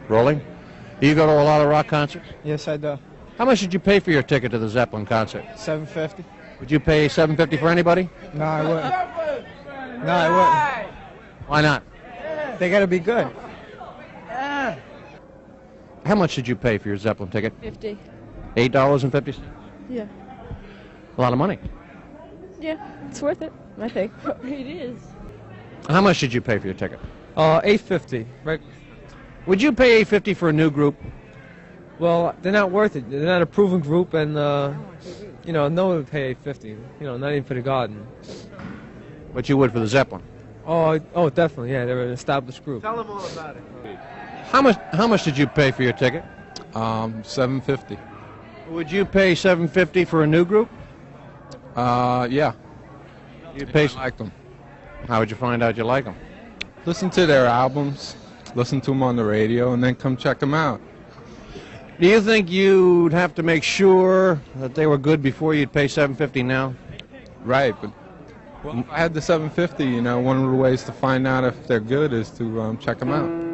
Rolling? Do you go to a lot of rock concerts? Yes, I do. How much did you pay for your ticket to the Zeppelin concert? $7.50. Would you pay $7.50 for anybody? No, I wouldn't. No, I wouldn't. Why not? They gotta be good. How much did you pay for your Zeppelin ticket? $50. $8.50? Yeah. A lot of money. Yeah, it's worth it, I think. It is. How much did you pay for your ticket? $8.50. Right. Would you pay $8.50 for a new group? Well, they're not worth it. They're not a proven group, and you know, no one would pay $8.50. You know, not even for the Garden. But you would for the Zeppelin. Oh, definitely. Yeah, they're an established group. Tell them all about it. How much did you pay for your ticket? $7.50. Would you pay $7.50 for a new group? Yeah. You'd pay. I liked them. How would you find out you like them? Listen to their albums, listen to them on the radio, and then come check them out. Do you think you'd have to make sure that they were good before you'd pay $7.50 now? Right, but well, if I had the $7.50, you know, one of the ways to find out if they're good is to check them out.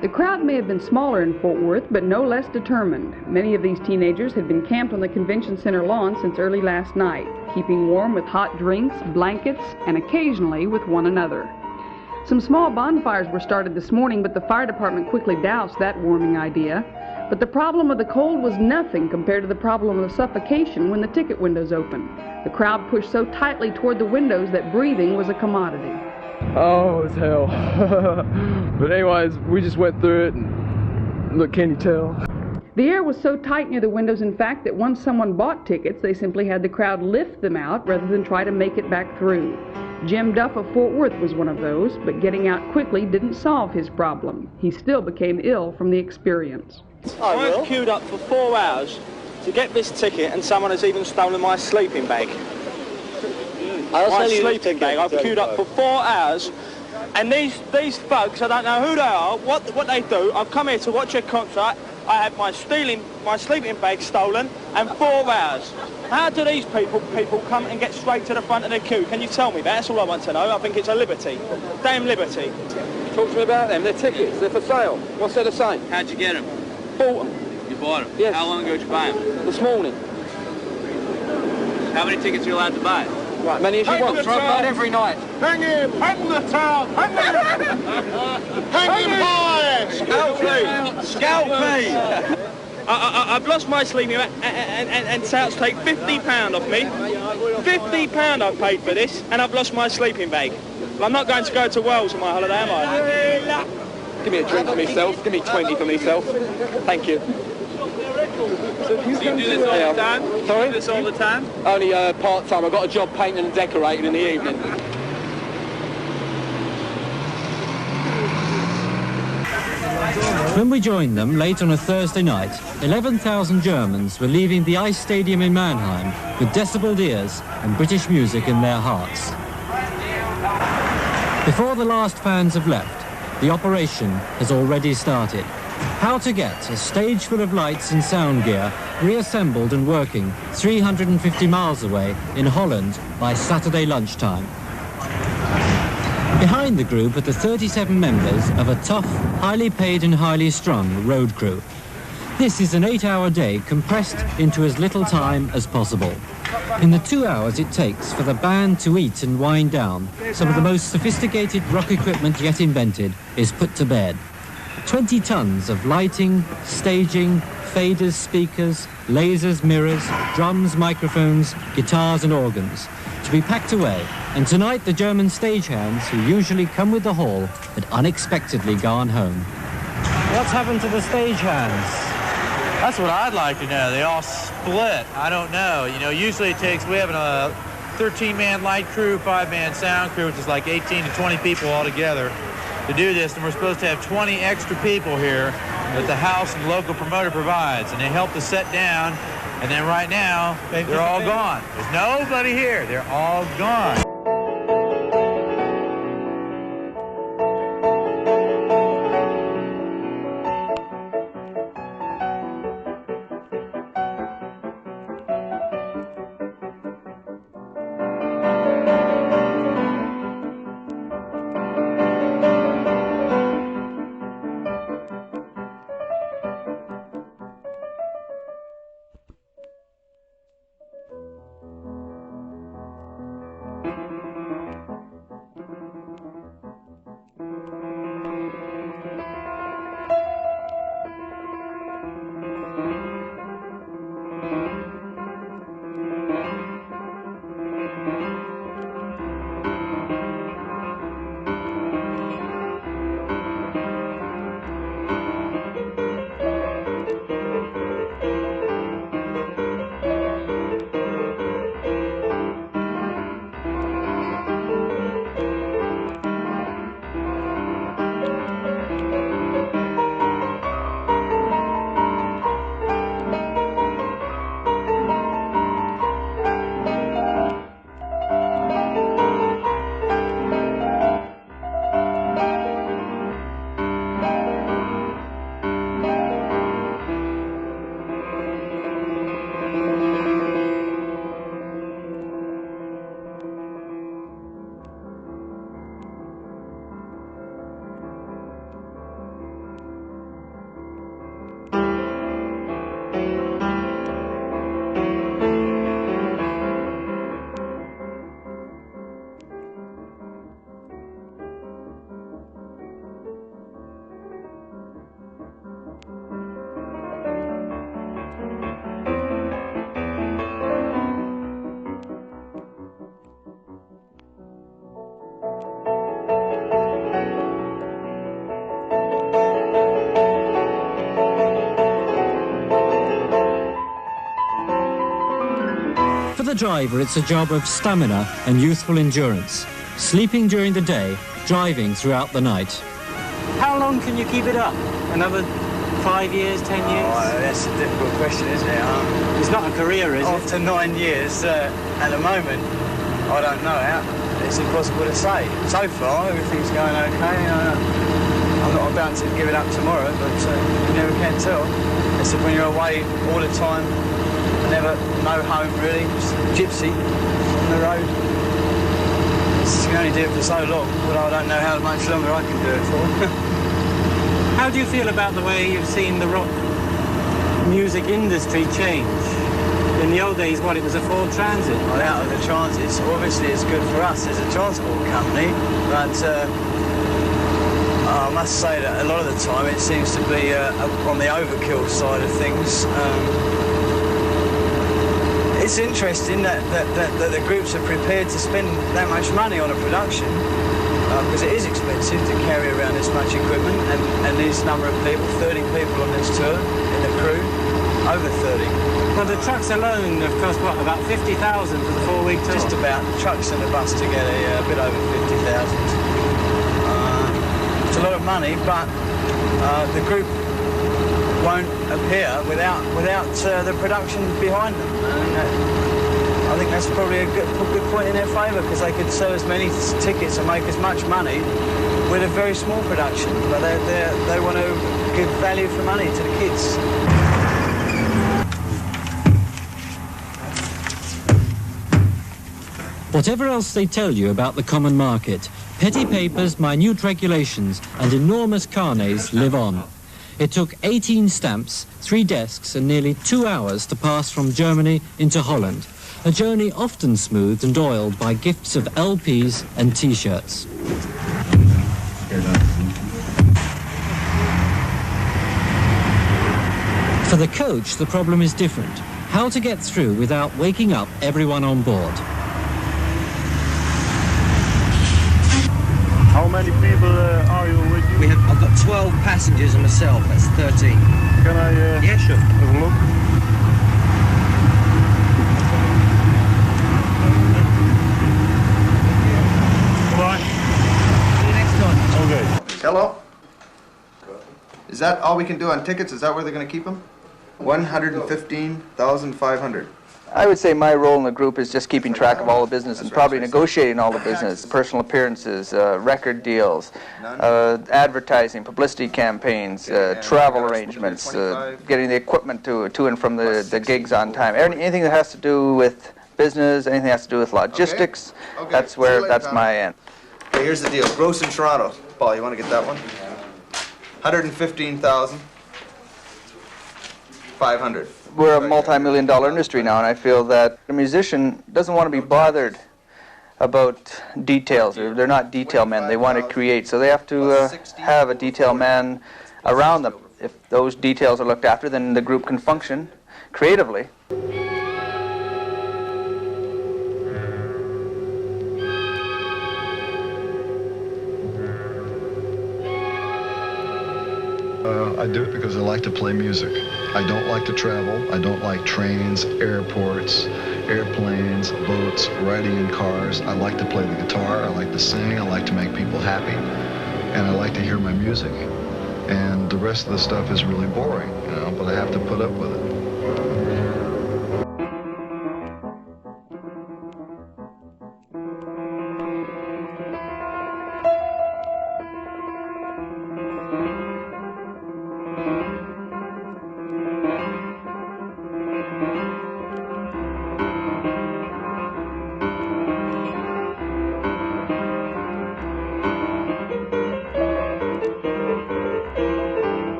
The crowd may have been smaller in Fort Worth, but no less determined. Many of these teenagers had been camped on the convention center lawn since early last night, keeping warm with hot drinks, blankets, and occasionally with one another. Some small bonfires were started this morning, but the fire department quickly doused that warming idea. But the problem of the cold was nothing compared to the problem of suffocation when the ticket windows opened. The crowd pushed so tightly toward the windows that breathing was a commodity. Oh, it was hell. But anyways, we just went through it, and look, can you tell? The air was so tight near the windows, in fact, that once someone bought tickets, they simply had the crowd lift them out rather than try to make it back through. Jim Duff of Fort Worth was one of those, but getting out quickly didn't solve his problem. He still became ill from the experience. I've queued up for 4 hours to get this ticket, and someone has even stolen my sleeping bag. My sleeping bag. I've queued up for 4 hours, and these folks, I don't know who they are, what they do. I've come here to watch a concert. I had my sleeping bag stolen, and 4 hours. How do these people come and get straight to the front of the queue? Can you tell me that? That's all I want to know. I think it's a liberty. Damn liberty. Talk to me about them. They're tickets. They're for sale. What's there to say? How'd you get them? Bought them. You bought them? Yes. How long ago did you buy them? This morning. How many tickets are you allowed to buy? Right, many as you want. Throw them out every night. Hang him! Hang the towel! Hang him! Hang him high! Scalp me! Scalp me! I've lost my sleeping bag, and South's take £50 off me. £50 I've paid for this, and I've lost my sleeping bag. Well, I'm not going to go to Wales on my holiday, am I? Give me a drink for myself. Give me 20 for myself. Thank you. So you do this all the time? Sorry? You do this all the time? Only part-time. I've got a job painting and decorating in the evening. When we joined them late on a Thursday night, 11,000 Germans were leaving the ice stadium in Mannheim with decibeled ears and British music in their hearts. Before the last fans have left, the operation has already started. How to get a stage full of lights and sound gear reassembled and working 350 miles away in Holland by Saturday lunchtime. Behind the group are the 37 members of a tough, highly paid and highly strung road crew. This is an 8-hour day compressed into as little time as possible. In the 2 hours it takes for the band to eat and wind down, some of the most sophisticated rock equipment yet invented is put to bed. 20 tons of lighting, staging, faders, speakers, lasers, mirrors, drums, microphones, guitars and organs to be packed away. And tonight the German stagehands, who usually come with the hall, had unexpectedly gone home. What's happened to the stagehands? That's what I'd like to know. They all split. I don't know. You know, usually it takes, we have a 13-man light crew, 5-man sound crew, which is like 18 to 20 people all together. to do this, and we're supposed to have 20 extra people here that the house and local promoter provides, and they help to set down, and then right now, they're all gone. There's nobody here. They're all gone. For the driver, it's a job of stamina and youthful endurance. Sleeping during the day, driving throughout the night. How long can you keep it up? Another 5 years, 10 years? Oh, that's a difficult question, isn't it? It's not a career, is it? After 9 years, at the moment, I don't know. It's impossible to say. So far, everything's going okay. I'm not about to give it up tomorrow, but you never can tell. It's when you're away all the time, never no home really, just gypsy on the road. You can only do it for so long, but I don't know how much longer I can do it for. How do you feel about the way you've seen the rock music industry change? In the old days, it was a Ford Transit? Well, out of the transits, obviously it's good for us as a transport company, but I must say that a lot of the time it seems to be on the overkill side of things. It's interesting that the groups are prepared to spend that much money on a production, because it is expensive to carry around this much equipment, and this number of people, 30 people on this tour, in the crew, over 30. Well, the trucks alone have cost, about 50,000 for the 4-week tour? Just about. The trucks and the bus together, yeah, a bit over 50,000. It's a lot of money, but the group won't appear without the production behind them. And I think that's probably a good point in their favour, because they could sell as many tickets and make as much money with a very small production. But they want to give value for money to the kids. Whatever else they tell you about the common market, petty papers, minute regulations and enormous carnets live on. It took 18 stamps, 3 desks and nearly 2 hours to pass from Germany into Holland, a journey often smoothed and oiled by gifts of LPs and T-shirts. For the coach, the problem is different. How to get through without waking up everyone on board. How many people are you with you? I've got 12 passengers and myself, that's 13. Can I yeah, sure. have a look? Bye. See you next time. Okay. Hello? Is that all we can do on tickets? Is that where they're going to keep them? 115,500. I would say my role in the group is just keeping track of all the business and probably negotiating all the business, personal appearances, record deals, advertising, publicity campaigns, travel arrangements, getting the equipment to and from the gigs on time. Anything that has to do with business, anything that has to do with logistics, that's my end. Okay, here's the deal. Gross in Toronto. Paul, you want to get that one? 115,500. We're a multi-million-dollar industry now, and I feel that a musician doesn't want to be bothered about details. They're not detail men. They want to create, so they have to have a detail man around them. If those details are looked after, then the group can function creatively. I do it because I like to play music. I don't like to travel. I don't like trains, airports, airplanes, boats, riding in cars. I like to play the guitar. I like to sing. I like to make people happy. And I like to hear my music. And the rest of the stuff is really boring, you know, but I have to put up with it.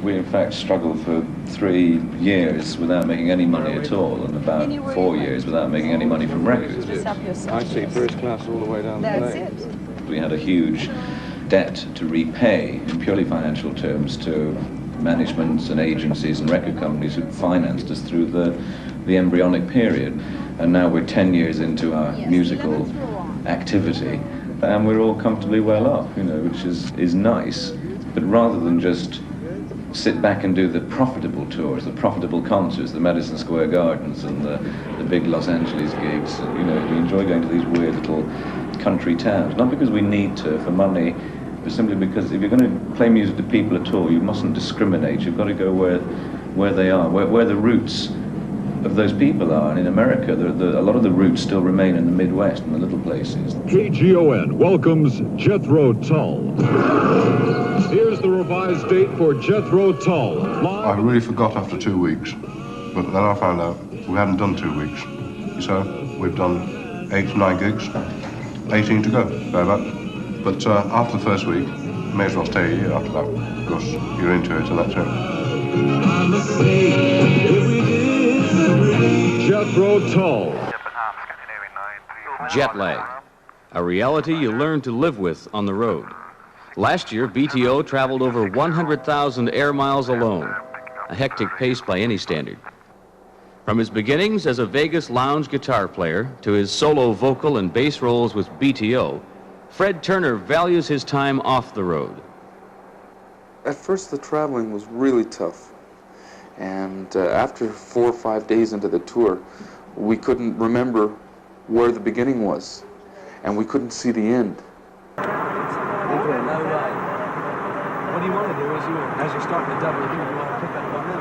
We in fact struggled for 3 years without making any money at all, and about 4 years without making any money from records. I see first class all the way down the plane. We had a huge debt to repay in purely financial terms to managements and agencies and record companies who financed us through the embryonic period. And now we're 10 years into our musical activity, and we're all comfortably well off, you know, which is nice. But rather than just sit back and do the profitable tours, the profitable concerts, the Madison Square Gardens and the big Los Angeles gigs, you know, we enjoy going to these weird little country towns, not because we need to for money, but simply because if you're going to play music to people at all, you mustn't discriminate. You've got to go where they are, where the roots of those people are. And in America, a lot of the roots still remain in the Midwest and the little places. KGON welcomes Jethrotull. Here's the revised date for Jethrotull. I really forgot after 2 weeks, but then I found out we hadn't done 2 weeks. So we've done 8 to 9 gigs, 18 to go, thereabout. But after the first week, you may as well stay a year after that, because you're into it and that's it. Jethrotull. Jet lag, a reality you learn to live with on the road. Last year, BTO traveled over 100,000 air miles alone, a hectic pace by any standard. From his beginnings as a Vegas lounge guitar player to his solo vocal and bass roles with BTO, Fred Turner values his time off the road. At first, the traveling was really tough. And after 4 or 5 days into the tour, we couldn't remember where the beginning was, and we couldn't see the end. What you want to do is, as you're starting to double here, you want to put that one in.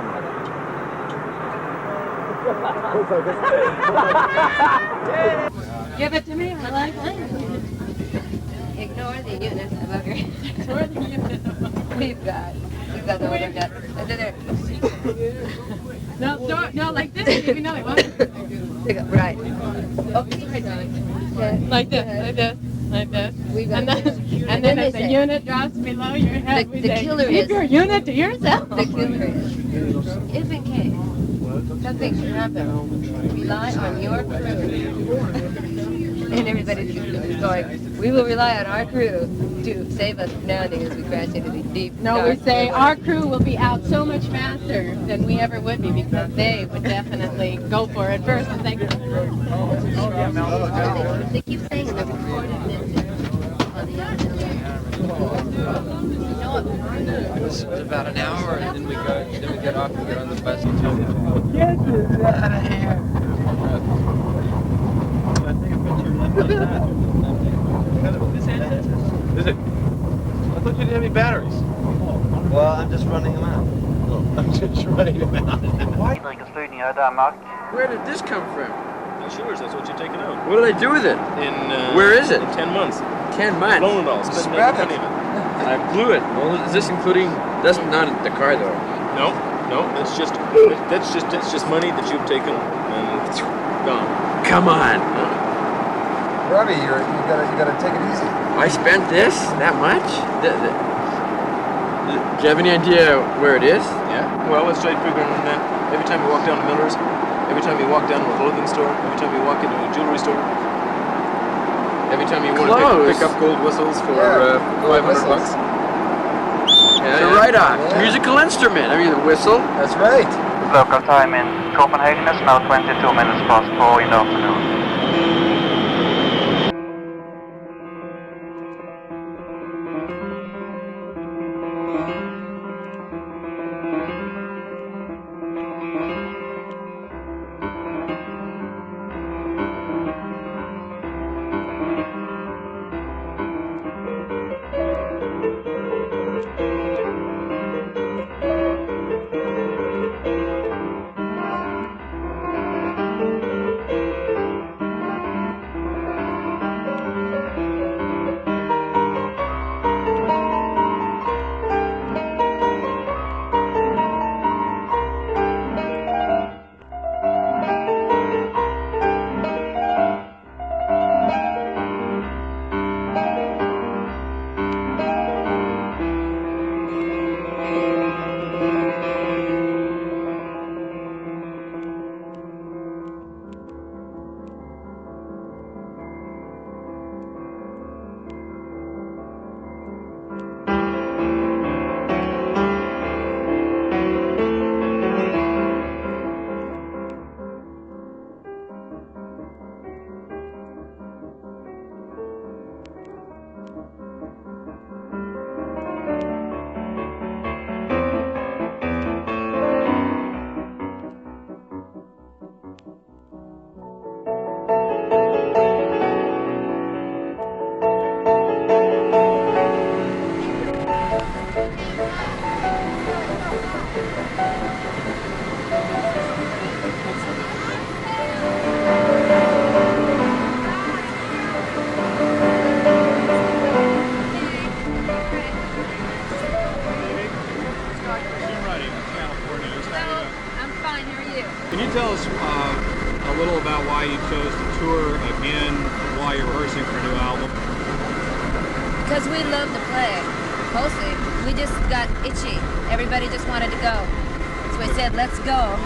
Give it to me, I like it. Ignore the unit of our Ignore the unit of our We've got the other jet. No, like this, maybe no, it won't. Right. Okay, right, darling. Like this. And then it's a unit. unit drops below your head, the killer keep is your unit to yourself. The killer is, if in case something should happen, rely on your crew. And everybody's going, we will rely on our crew to save us from drowning as we crash into the deep. No, we say our crew will be out so much faster than we ever would be because they would definitely go for it first and think. They keep saying the recorded message on the It's about an hour, and then we get off and get on the bus. Get this out of here. Is it? I thought you didn't have any batteries. Well, I'm just running them out. I'm just running them out. Where did this come from? Sure, that's what you're taking out. What do they do with it? Where is it? In 10 months. 10 months. Blown it all. Spent no money of it. And I blew it. Well, is this including? That's not the car though. No, that's just money that you've taken and it's gone. Come on. Robbie, you gotta take it easy. I spent that much? Do you have any idea where it is? Yeah. Well, let's try figuring that. Every time you walk down to Miller's, every time you walk down to a clothing store, every time you walk into a jewelry store, every time you want to pick up gold whistles for $500. Yeah, it's a write-off. Musical instrument. I mean, the whistle. That's right. Local time in Copenhagen is now 22 minutes past 4 in the afternoon. Can you tell us a little about why you chose to tour again while you're rehearsing for a new album? Because we love to play. Mostly, we just got itchy. Everybody just wanted to go. So we said, let's go.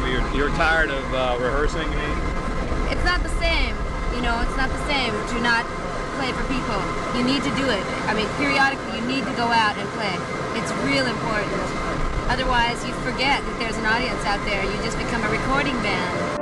Well, you're tired of rehearsing, you mean? It's not the same. You know, it's not the same to not play for people. You need to do it. I mean, periodically, you need to go out and play. It's real important. Otherwise, you forget that there's an audience out there. You just become a recording band.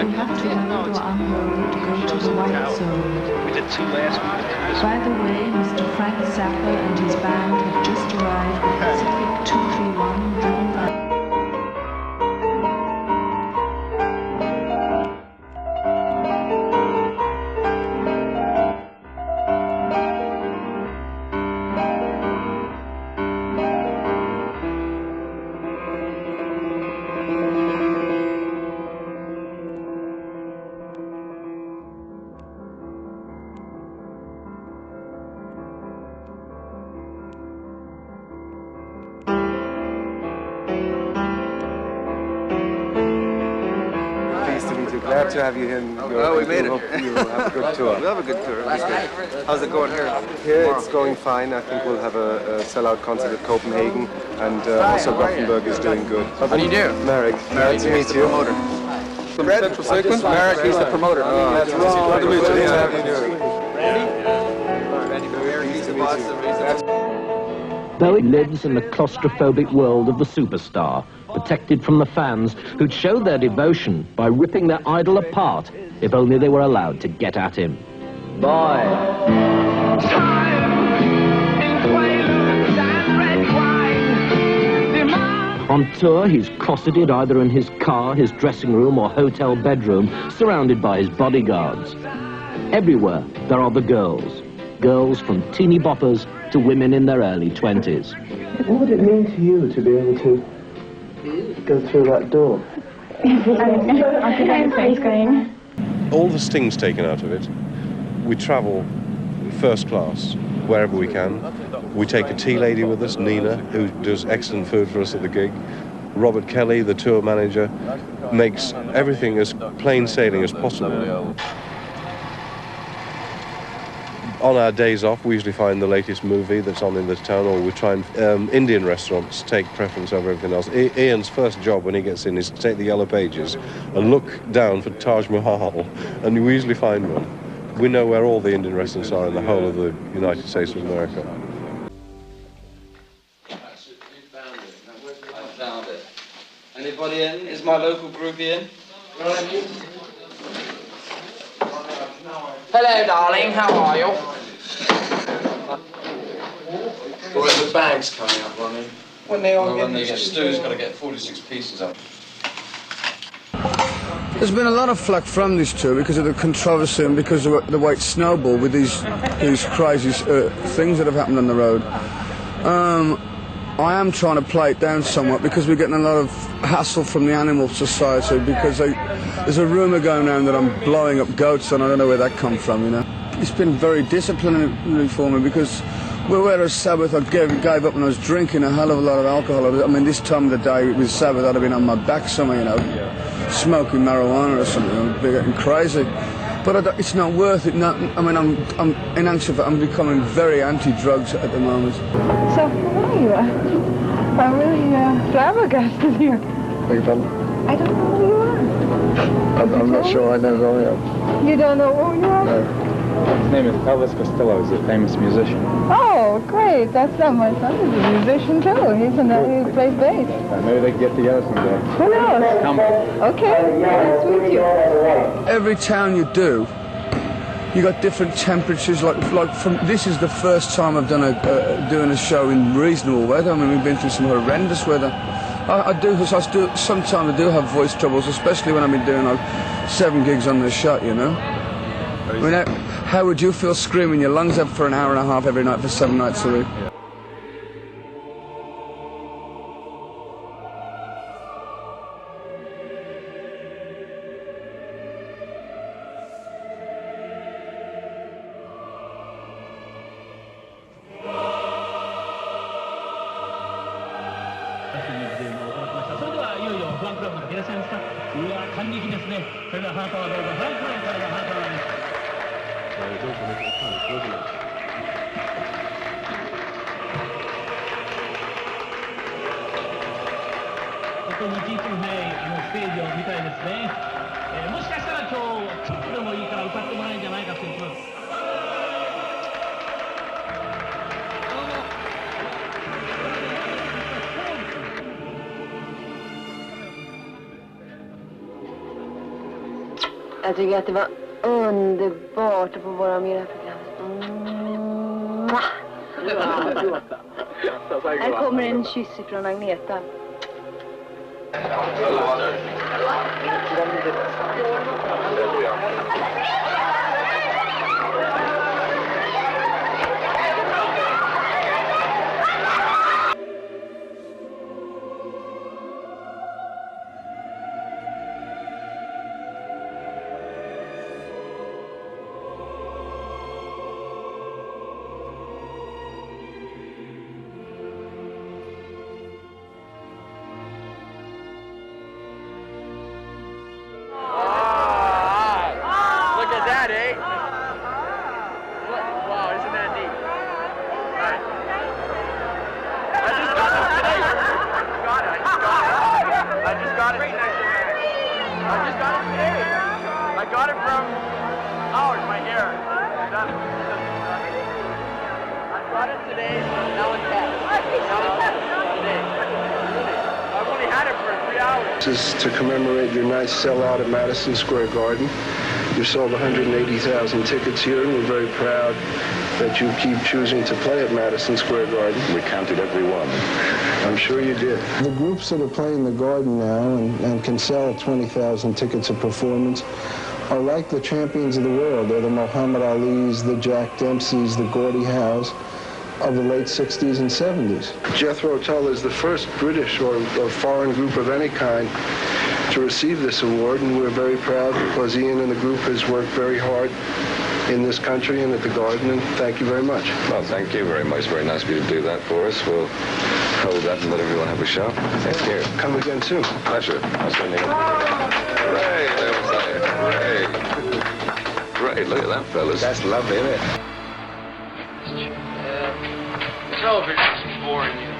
you have to wait or unload, go to the white zone. We did 2 last week. By the way, Mr. Frank Zappa and his band have just arrived at Pacific 231, driven by... Glad to have you here. Well, we made it. You'll have a good tour. We'll have a good tour. How's it going here? Here it's going fine. I think we'll have a sellout concert at Copenhagen, and also Gothenburg is doing good. How do you do? Marek, glad to meet you. From Central Circus? Marek, he's the promoter. That's wrong. Glad to meet you. How do you do? Bowie lives in the claustrophobic world of the superstar, protected from the fans who'd show their devotion by ripping their idol apart if only they were allowed to get at him. Boy. On tour, he's closeted either in his car, his dressing room, or hotel bedroom, surrounded by his bodyguards. Everywhere, there are the girls. Girls from teeny boppers to women in their early 20s. What would it mean to you to be able to go through that door? All the sting's taken out of it. We travel first class wherever we can. We take a tea lady with us, Nina, who does excellent food for us at the gig. Robert Kelly, the tour manager, makes everything as plain sailing as possible. On our days off, we usually find the latest movie that's on in the town, or we try and Indian restaurants take preference over everything else. Ian's first job when he gets in is to take the yellow pages and look down for Taj Mahal, and we usually find one. We know where all the Indian restaurants are in the whole of the United States of America. I found it. Anybody in? Is my local group in? Hello, darling. How are you? Or the bag's coming up, Ronnie. When they all get Stu's got to get 46 pieces up. There's been a lot of flack from this tour because of the controversy and because of the way it snowballed with these crazy things that have happened on the road. I am trying to play it down somewhat because we're getting a lot of hassle from the Animal Society because there's a rumour going around that I'm blowing up goats, and I don't know where that come from, you know. It's been very disciplinary for me because whereas Sabbath I gave up when I was drinking a hell of a lot of alcohol. I mean, this time of the day with Sabbath I'd have been on my back somewhere, you know, smoking marijuana or something, I'd be getting crazy. But it's not worth it. I mean, I'm becoming very anti-drugs at the moment. So who are you? I'm really flabbergasted here. Beg your pardon? I don't know who you are. I'm not sure I know who I am. You don't know who you are? No. His name is Elvis Costello. He's a famous musician. Oh, great. That's not my son. He's a musician, too. He plays bass. Maybe they can get together someday. Who knows? Come. Okay. Nice to meet you. Every town you do, you got different temperatures. Like this is the first time I've done doing a show in reasonable weather. I mean, we've been through some horrendous weather. Sometimes I do have voice troubles, especially when I've been doing like 7 gigs on the shot, you know. I mean, how would you feel screaming your lungs up for an hour and a half every night for 7 nights a week? Jag tycker att det var underbart att få vara med i det här programmet. Här kommer en kyss ifrån Agneta. This is to commemorate your nice sellout at Madison Square Garden. You sold 180,000 tickets here, and we're very proud that you keep choosing to play at Madison Square Garden. We counted every one. I'm sure you did. The groups that are playing the Garden now and can sell 20,000 tickets a performance are like the champions of the world. They're the Muhammad Alis, the Jack Dempseys, the Gordie Howes of the late 60s and 70s. Jethro Tull is the first British or foreign group of any kind to receive this award, and we're very proud because Ian and the group has worked very hard in this country and at the Garden, and thank you very much. Well, thank you very much. Very nice of you to do that for us. We'll hold that and let everyone have a show. Thank you. Come again soon. Pleasure. Hooray! There was that. Hooray! Great, look at that, fellas. That's lovely, isn't it? Television's boring you.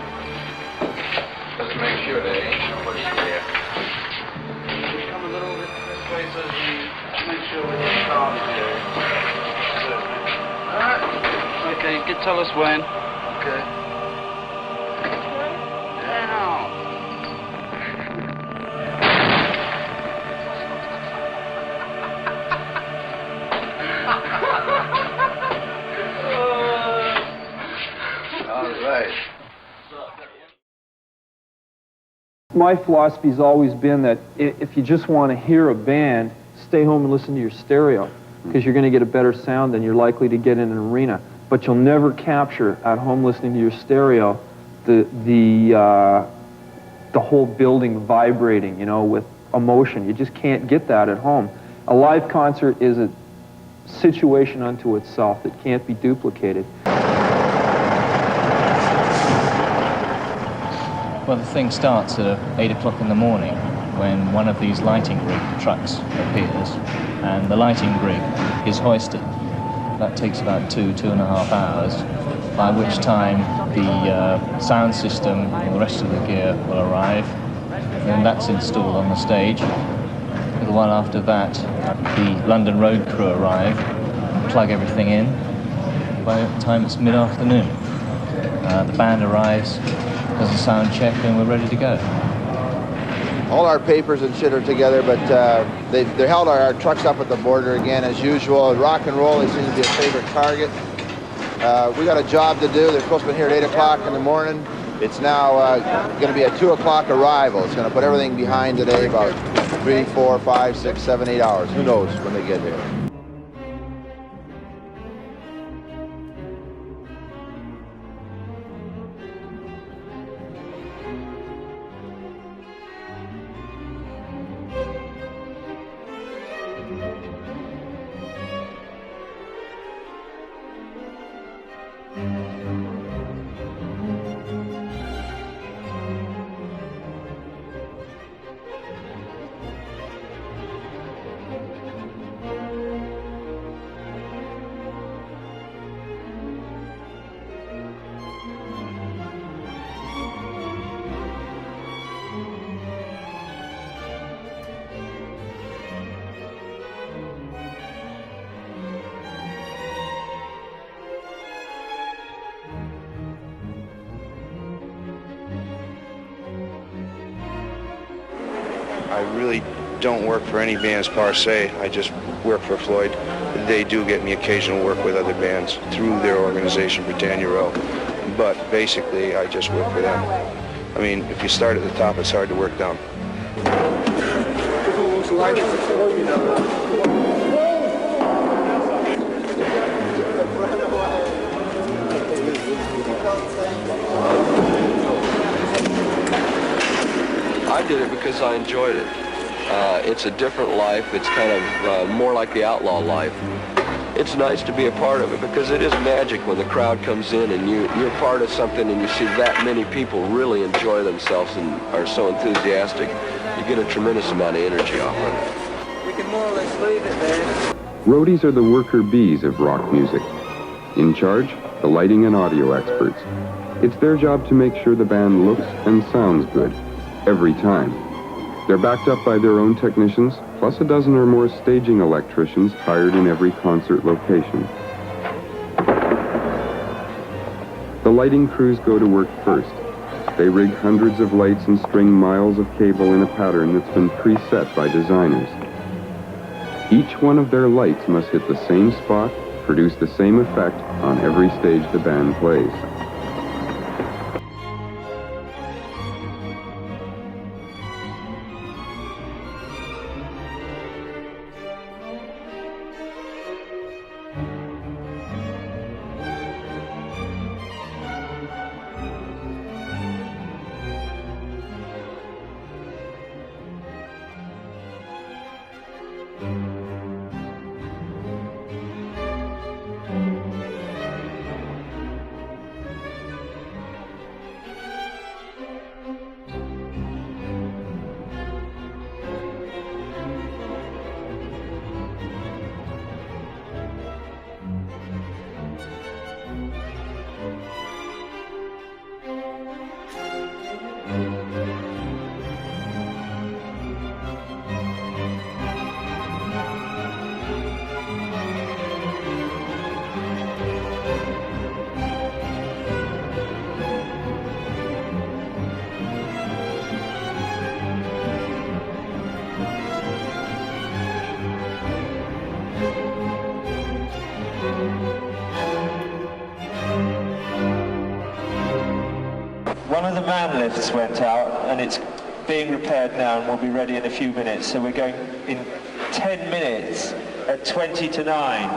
Just make sure there ain't nobody there. Come a little bit this way so that you make sure we get started there. Alright. Okay, you can tell us when. Okay. Now. All right. My philosophy's always been that if you just want to hear a band, stay home and listen to your stereo, because you're going to get a better sound than you're likely to get in an arena. But you'll never capture at home listening to your stereo the whole building vibrating, you know, with emotion. You just can't get that at home. A live concert is a situation unto itself that can't be duplicated. Well, the thing starts at 8 o'clock in the morning when one of these lighting rig trucks appears and the lighting rig is hoisted. That takes about 2.5 hours, by which time the sound system and the rest of the gear will arrive, and that's installed on the stage. A little while after that, the London Road crew arrive and plug everything in. By the time it's mid-afternoon, the band arrives, does a sound check, and we're ready to go. All our papers and shit are together, but they held our trucks up at the border again as usual. Rock and roll, they seem to be a favorite target. We got a job to do. They're supposed to be here at 8 o'clock in the morning. It's now going to be a 2 o'clock arrival. It's going to put everything behind today about 3, 4, 5, 6, 7, 8 hours. Who knows when they get here. don't work for any bands per se. I just work for Floyd. They do get me occasional work with other bands through their organization, Britannia Row. But basically, I just work for them. I mean, if you start at the top, it's hard to work down. I did it because I enjoyed it. It's a different life. It's kind of more like the outlaw life. It's nice to be a part of it because it is magic when the crowd comes in and you're part of something and you see that many people really enjoy themselves and are so enthusiastic. You get a tremendous amount of energy off of it. We can more or less leave it there. Roadies are the worker bees of rock music. In charge, the lighting and audio experts. It's their job to make sure the band looks and sounds good every time. They're backed up by their own technicians, plus a dozen or more staging electricians hired in every concert location. The lighting crews go to work first. They rig hundreds of lights and string miles of cable in a pattern that's been preset by designers. Each one of their lights must hit the same spot, produce the same effect on every stage the band plays. One of the man lifts went out and it's being repaired now and will be ready in a few minutes. So we're going in 10 minutes at 20 to 9.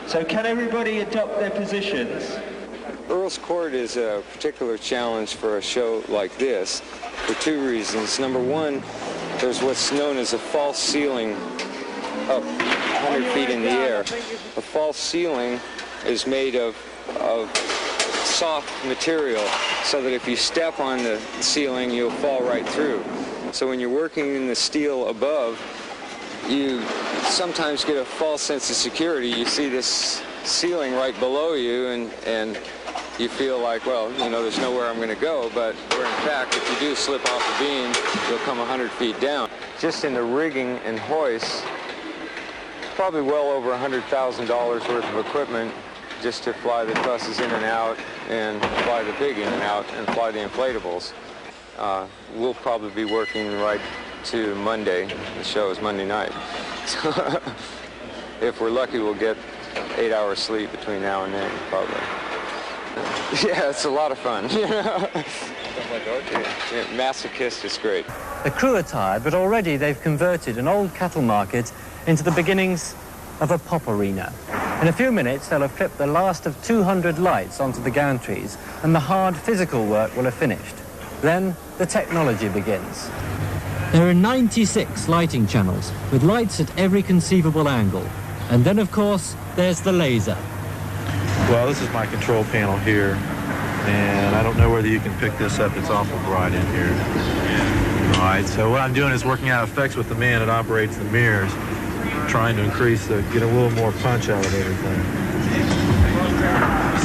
So can everybody adopt their positions? Earl's Court is a particular challenge for a show like this for two reasons. Number one, there's what's known as a false ceiling up 100 feet in the air. A false ceiling is made of soft material so that if you step on the ceiling, you'll fall right through. So when you're working in the steel above, you sometimes get a false sense of security. You see this ceiling right below you and you feel like, well, you know, there's nowhere I'm going to go, but where in fact, if you do slip off the beam, you'll come 100 feet down. Just in the rigging and hoists, probably well over $100,000 worth of equipment just to fly the trusses in and out and fly the pig in and out and fly the inflatables. We'll probably be working right to Monday. The show is Monday night. So if we're lucky, we'll get 8 hours sleep between now and then, probably. Yeah, it's a lot of fun. Masochist is great. The crew are tired, but already they've converted an old cattle market into the beginnings of a pop arena. In a few minutes, they'll have clipped the last of 200 lights onto the gantries, and the hard physical work will have finished. Then the technology begins. There are 96 lighting channels, with lights at every conceivable angle. And then, of course, there's the laser. Well, this is my control panel here, and I don't know whether you can pick this up. It's awful bright in here. All right, so what I'm doing is working out effects with the man that operates the mirrors, trying to get a little more punch out of everything.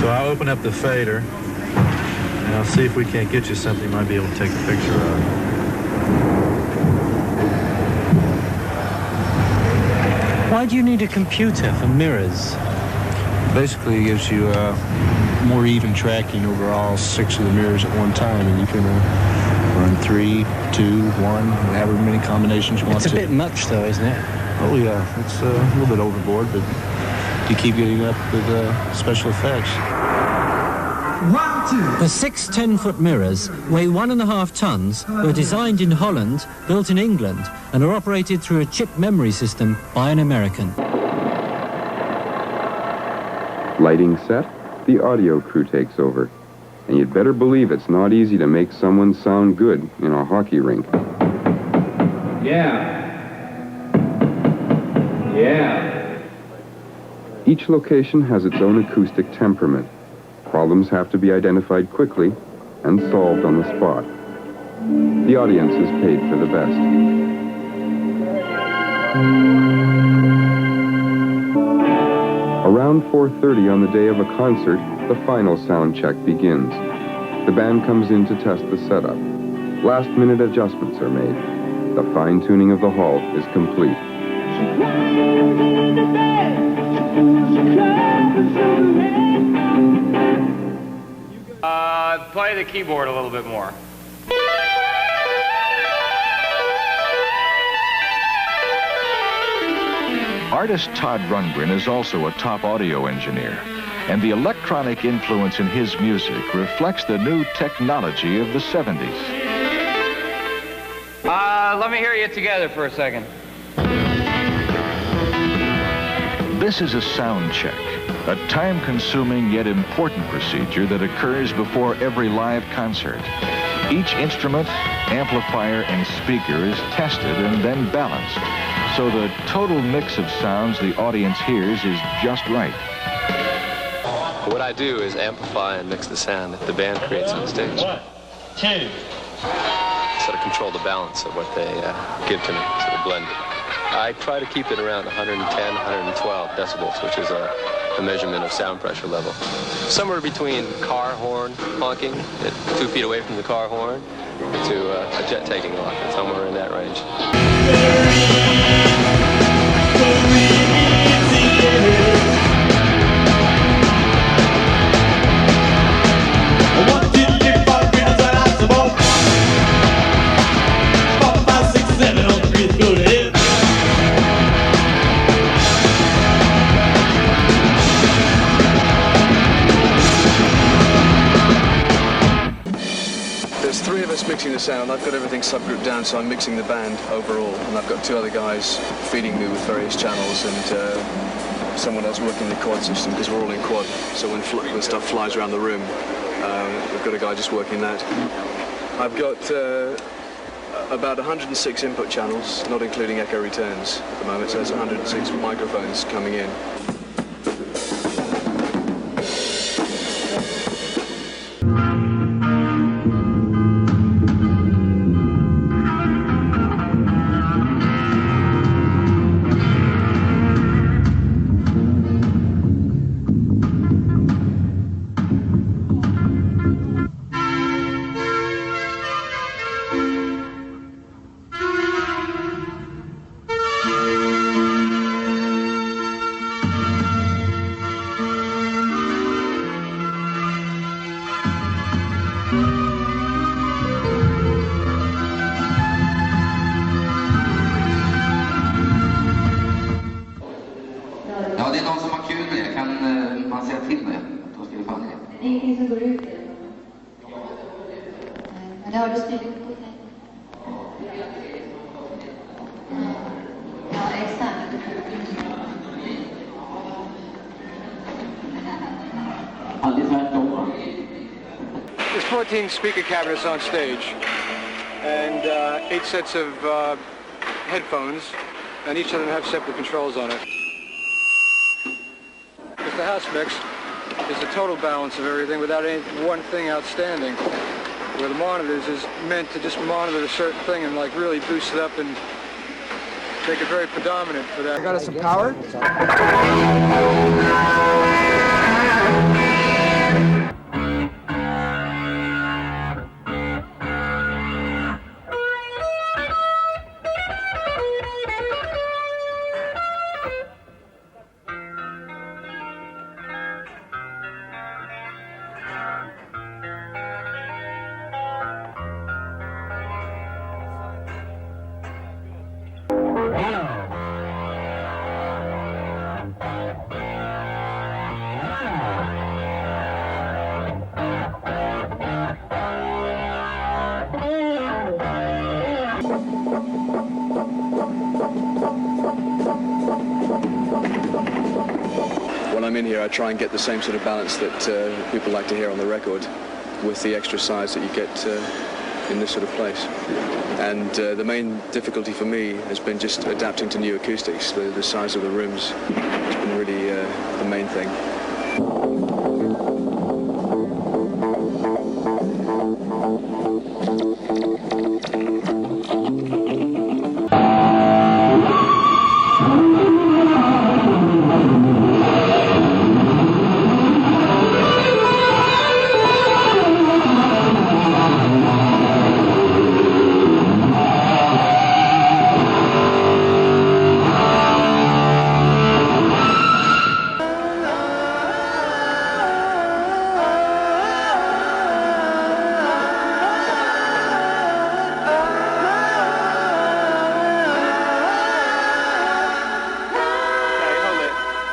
So I'll open up the fader, and I'll see if we can't get you something you might be able to take a picture of. Why do you need a computer for mirrors? Basically, it gives you more even tracking over all 6 of the mirrors at one time, and you can Run 3, 2, 1, however many combinations you want to. It's a bit much, though, isn't it? Oh yeah, it's a little bit overboard, but you keep getting up with special effects. The 6 10-foot mirrors weigh 1.5 tons, were designed in Holland, built in England, and are operated through a chip memory system by an American. Lighting set, the audio crew takes over. And you'd better believe it's not easy to make someone sound good in a hockey rink. Yeah. Yeah. Each location has its own acoustic temperament. Problems have to be identified quickly and solved on the spot. The audience is paid for the best. Around 4:30 on the day of a concert, the final sound check begins. The band comes in to test the setup. Last-minute adjustments are made. The fine-tuning of the hall is complete. Play the keyboard a little bit more. Artist Toddrundgren is also a top audio engineer, and the electronic influence in his music reflects the new technology of the 70s. Let me hear you together for a second. This is a sound check, a time-consuming yet important procedure that occurs before every live concert. Each instrument, amplifier, and speaker is tested and then balanced, so the total mix of sounds the audience hears is just right. What I do is amplify and mix the sound that the band creates on stage. 1, 2. Sort of control the balance of what they give to me, sort of blend it. I try to keep it around 110, 112 decibels, which is a measurement of sound pressure level. Somewhere between car horn honking at 2 feet away from the car horn to a jet taking off, somewhere in that range. There's 3 of us mixing the sound. I've got everything subgrouped down, so I'm mixing the band overall, and I've got 2 other guys feeding me with various channels, and someone else working the quad system, because we're all in quad. So when stuff flies around the room, we've got a guy just working that. I've got about 106 input channels, not including echo returns at the moment, so there's 106 microphones coming in. Ja, det är någon som har kul med det. Kan man säga till mig att de ska få det? Det är ingenting som går ut. Men det har du skrivit på. Ja, exakt. Aldrig tvärtom, va? There's 14 speaker cabinets on stage, and 8 sets of headphones, and each of them have separate controls on it. Because the house mix is a total balance of everything without any one thing outstanding. Where the monitors is meant to just monitor a certain thing and like really boost it up and make it very predominant for that. I got us some power. here I try and get the same sort of balance that people like to hear on the record, with the extra size that you get in this sort of place. And the main difficulty for me has been just adapting to new acoustics. The size of the rooms has been really the main thing.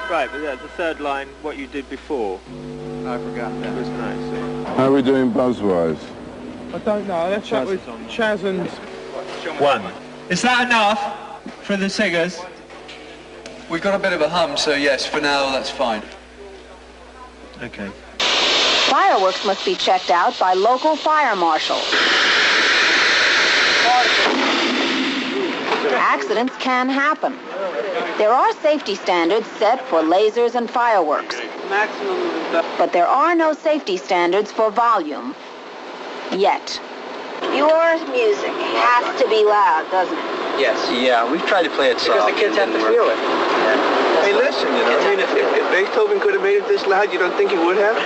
Right, but that's the third line, what you did before. I forgot that. It was nice. How are we doing buzz-wise? I don't know. Let's check with Chaz and... One. Is that enough for the singers? We've got a bit of a hum, so yes, for now that's fine. Okay. Fireworks must be checked out by local fire marshal. Accidents can happen. There are safety standards set for lasers and fireworks. But there are no safety standards for volume. Yet. Your music has to be loud, doesn't it? Yes. Yeah, we've tried to play it soft. Because the kids have to feel it. Yeah. Hey, listen, you know, I mean, if Beethoven could have made it this loud, you don't think he would have?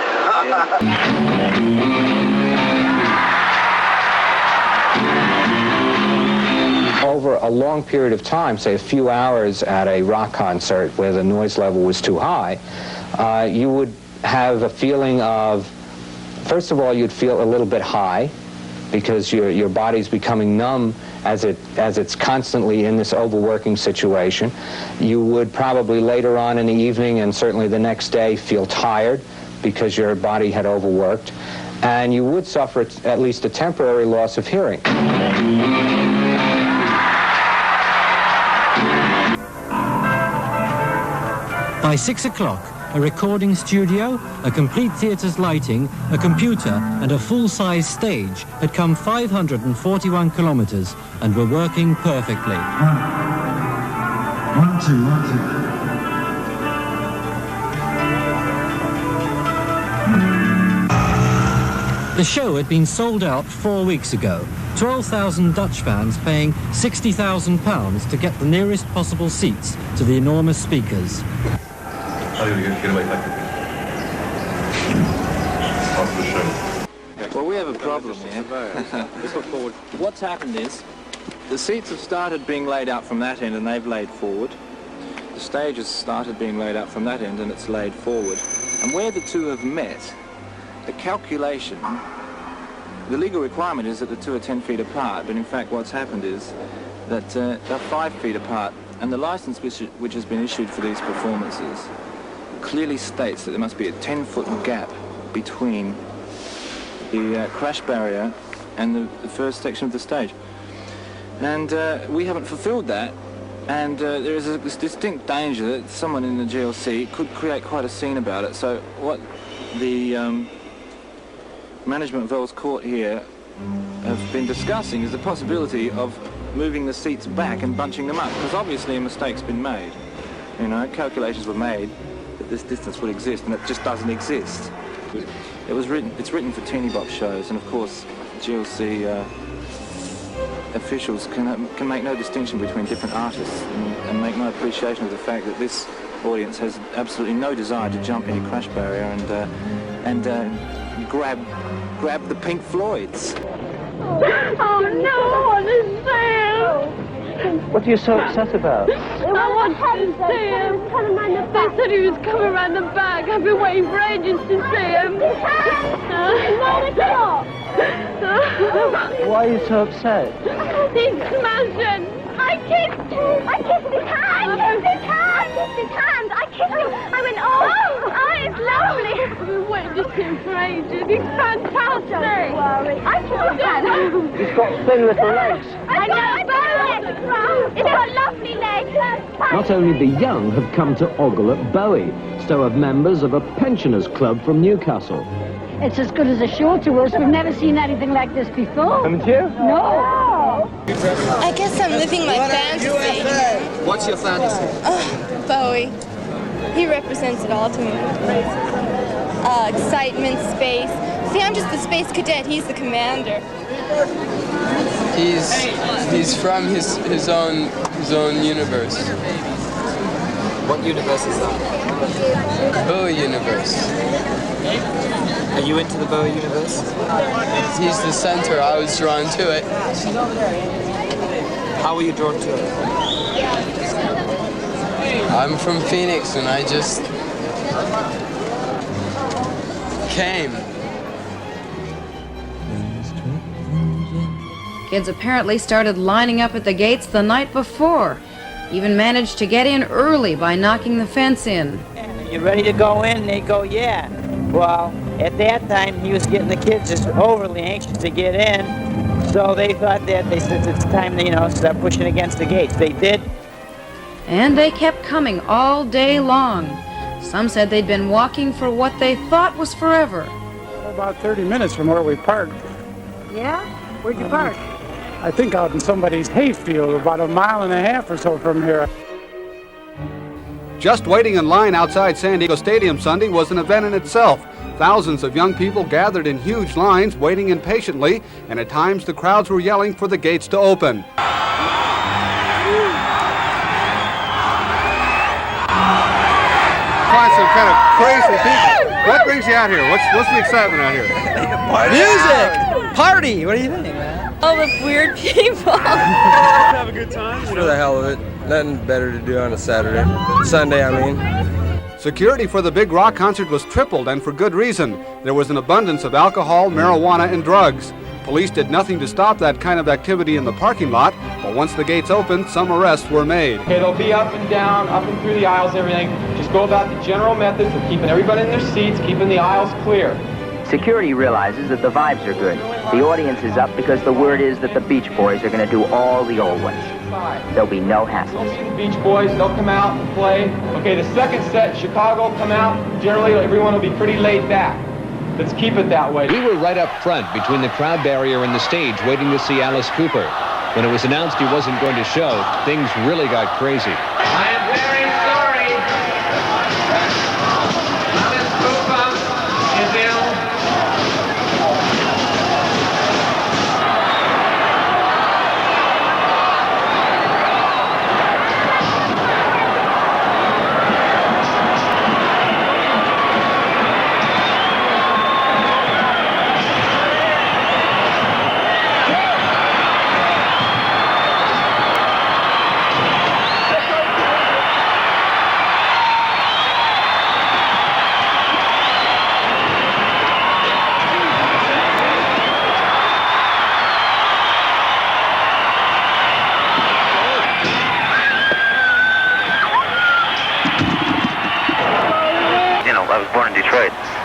Over a long period of time, say a few hours at a rock concert where the noise level was too high, you would have a feeling of, first of all, you'd feel a little bit high because your body's becoming numb as it's constantly in this overworking situation. You would probably later on in the evening and certainly the next day feel tired because your body had overworked, and you would suffer at least a temporary loss of hearing. By 6 o'clock, a recording studio, a complete theatre's lighting, a computer, and a full-size stage had come 541 kilometers and were working perfectly. One, two. The show had been sold out 4 weeks ago. 12,000 Dutch fans paying £60,000 to get the nearest possible seats to the enormous speakers. Well, we have a problem here. What's happened is the seats have started being laid out from that end and they've laid forward. The stage has started being laid out from that end and it's laid forward. And where the two have met, the calculation, the legal requirement is that the two are 10 feet apart, but in fact what's happened is that they're 5 feet apart, and the license which has been issued for these performances clearly states that there must be a 10-foot gap between the crash barrier and the first section of the stage. And we haven't fulfilled that, and there is this distinct danger that someone in the GLC could create quite a scene about it. So what the management of Earl's Court here have been discussing is the possibility of moving the seats back and bunching them up, because obviously a mistake's been made. You know, calculations were made that this distance would exist, and it just doesn't exist. It's written for teeny box shows, and of course GLC officials can make no distinction between different artists and make no appreciation of the fact that this audience has absolutely no desire to jump any crash barrier and grab the Pinkfloyds. Oh no, what is Sam? What are you so upset about? I want to see him. They said he was coming around the back. I've been waiting for ages to see him. Why are you so upset? He's smashing. I kissed his hand. I kissed him. I went, oh, it's lovely. I've been waiting to see him for ages. He's fantastic. Don't worry. I kissed him. He's got thin little legs. I know, He's got lovely legs. Not only the young have come to ogle at Bowie, so have members of a pensioners club from Newcastle. It's as good as a show to us. We've never seen anything like this before. Haven't you? No. I guess I'm living my fantasy. What's your fantasy? Bowie. He represents it all to me. Excitement, space. See, I'm just the space cadet. He's the commander. He's from his own universe. What universe is that? Bowie universe. Are you into the Bowie universe? He's the center. I was drawn to it. How were you drawn to it? I'm from Phoenix, and I just came. Kids apparently started lining up at the gates the night before. Even managed to get in early by knocking the fence in. You ready to go in? They go, yeah. Well, at that time, he was getting the kids just overly anxious to get in. So they thought that they said it's time to, start pushing against the gates. They did. And they kept coming all day long. Some said they'd been walking for what they thought was forever. About 30 minutes from where we parked. Yeah? Where'd you park? I think out in somebody's hayfield, about 1.5 miles or so from here. Just waiting in line outside San Diego Stadium Sunday was an event in itself. Thousands of young people gathered in huge lines, waiting impatiently, and at times the crowds were yelling for the gates to open. Find some kind of crazy people. What brings you out here? What's the excitement out here? Music! Party! What do you think, man? All the weird people. Have a good time? For the hell of it. Nothing better to do on a Saturday. Sunday, I mean. Security for the big rock concert was tripled, and for good reason. There was an abundance of alcohol, marijuana, and drugs. Police did nothing to stop that kind of activity in the parking lot, but once the gates opened, some arrests were made. Okay, they'll be up and down, up and through the aisles, everything. Just go about the general methods of keeping everybody in their seats, keeping the aisles clear. Security realizes that the vibes are good. The audience is up because the word is that the Beach Boys are going to do all the old ones. There'll be no hassles. Beach Boys, they'll come out and play. Okay, the second set, Chicago, come out. Generally, everyone will be pretty laid back. Let's keep it that way. We were right up front between the crowd barrier and the stage waiting to see Alice Cooper. When it was announced he wasn't going to show, things really got crazy. I am very sorry. Alice Cooper is ill.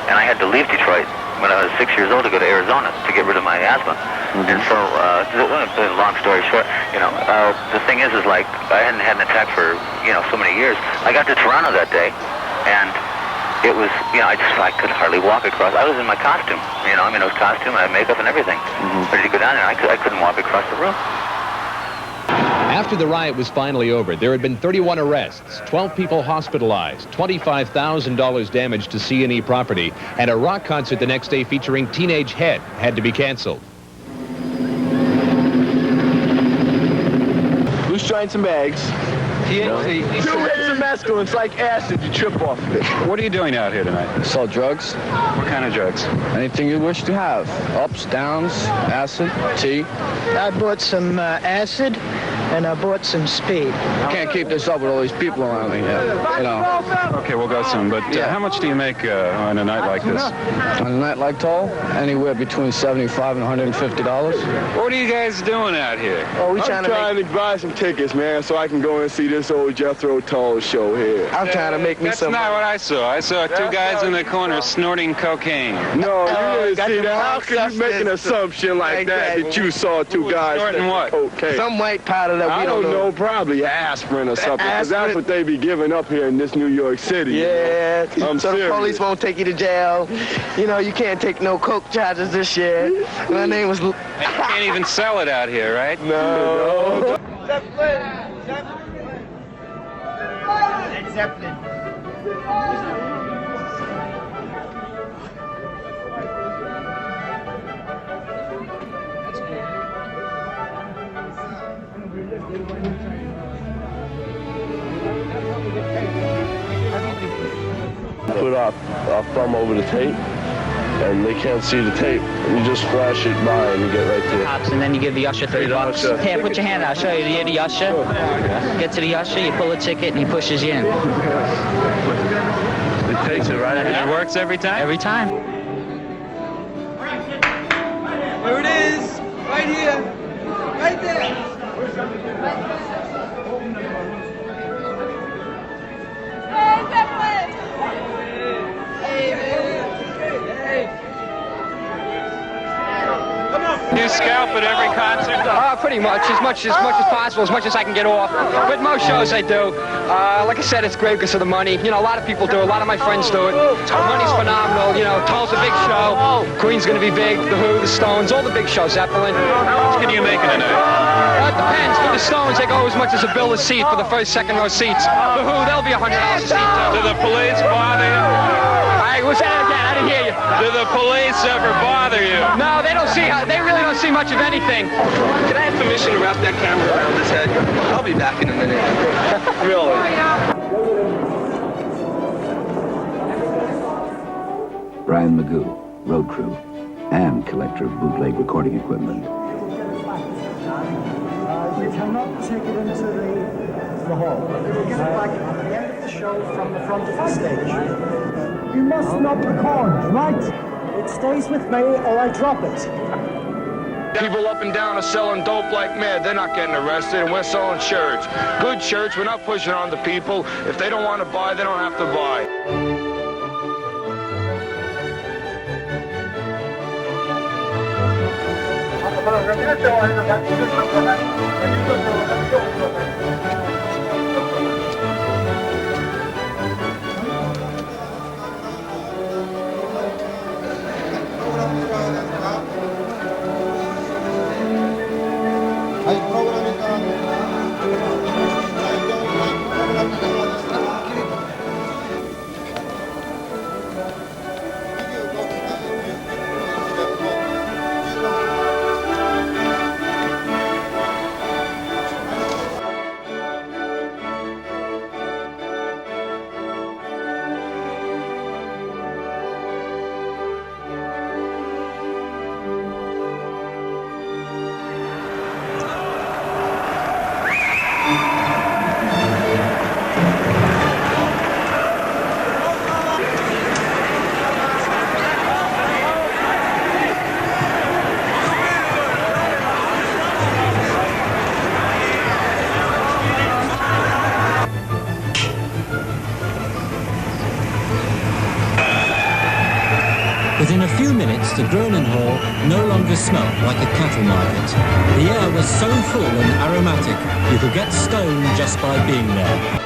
And I had to leave Detroit when I was 6 years old to go to Arizona to get rid of my asthma. And so, long story short, the thing is like, I hadn't had an attack for, so many years. I got to Toronto that day, and it was, I could hardly walk across. I was in my costume, it was costume, I had makeup and everything. Ready to go down there, I couldn't walk across the room. After the riot was finally over, there had been 31 arrests, 12 people hospitalized, $25,000 damage to C&E property, and a rock concert the next day featuring Teenage Head had to be canceled. Loose joints and bags. Two hits of mescaline, it's like acid, you trip off of it. What are you doing out here tonight? Sell drugs. What kind of drugs? Anything you wish to have. Ups, downs, acid, tea. I bought some acid, and I bought some speed. You can't keep this up with all these people around me. Okay, we'll go soon. But how much do you make on a night like this? On a night like Toll, anywhere between $75 and $150. What are you guys doing out here? Oh, I'm trying to buy some tickets, man, so I can go and see this old Jethrotull show here. I'm trying to make me That's some. not what I saw. I saw two guys in the corner snorting cocaine. No, you didn't see that. How could you make an assumption like that you saw two guys snorting what? Okay. Some white powder that we don't know. Probably aspirin or something. Because that's what they be giving up here in this New York City. Yeah. I'm so serious. The police won't take you to jail. You know, you can't take no coke charges this year. My name was. You can't even sell it out here, right? No. Ledzeppelin. Put our thumb over the tape, and they can't see the tape. And you just flash it by, and you get right there. Cops, and then you give the usher $3. Here, put your hand out. I'll show you. You're the usher. Get to the usher, you pull a ticket, and he pushes you in. It takes it right. And it works every time? Every time. There it is. Right here. Right there. You scalp at every concert? Pretty much as possible, as much as I can get off. With most shows I do. Like I said, it's great because of the money. You know, a lot of people do it. A lot of my friends do it. The money's phenomenal. You know, Toll's a big show. Queen's going to be big. The Who, the Stones, all the big shows. Zeppelin. How much can you make in a night? It depends. For the Stones, they go as much as a bill a seat for the first, second row seats. The Who, they'll be $100 a seat. Do the police bother you? What's that again? I didn't hear you. Do the police ever bother you? No, they don't see. They really don't see much of anything. Can I have permission to wrap that camera around his head? I'll be back in a minute. Really? Brian Magoo, road crew, and collector of bootleg recording equipment. You cannot take it into the hall. You get it back at the end of the show from the front of the stage. You must not record, right? It stays with me or I drop it. People up and down are selling dope like mad. They're not getting arrested, and we're selling shirts. Good shirts. We're not pushing on the people. If they don't want to buy, they don't have to buy. Within a few minutes, the Groningen Hall no longer smelt like a cattle market. The air was so full and aromatic, you could get stoned just by being there.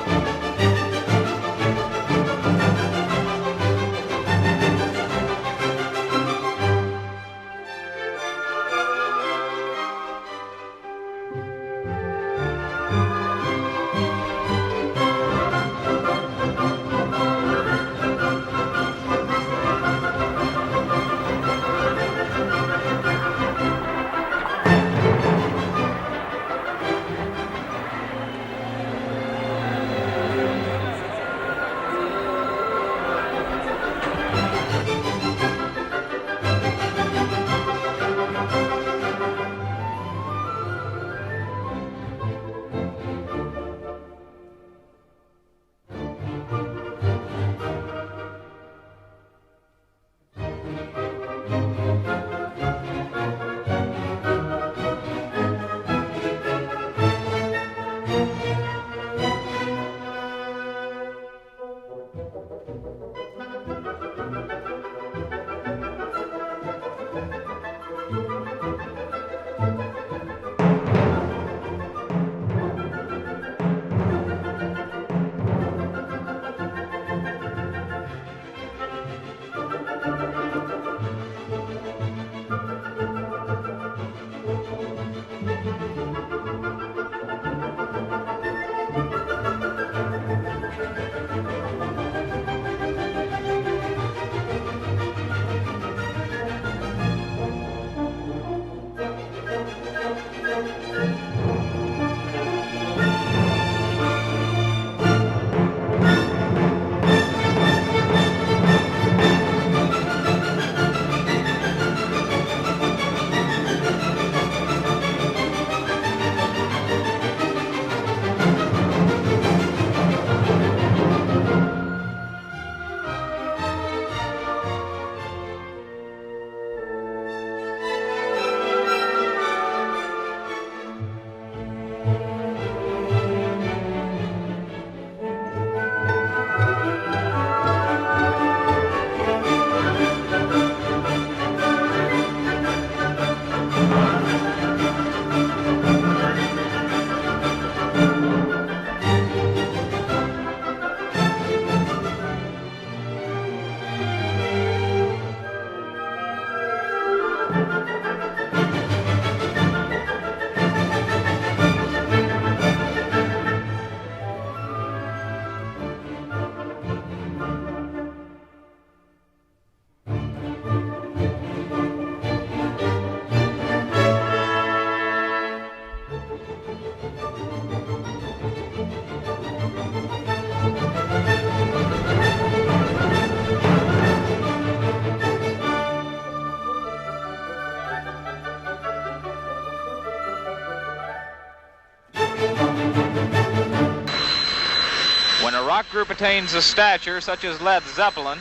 rock group attains a stature such as Led Zeppelin,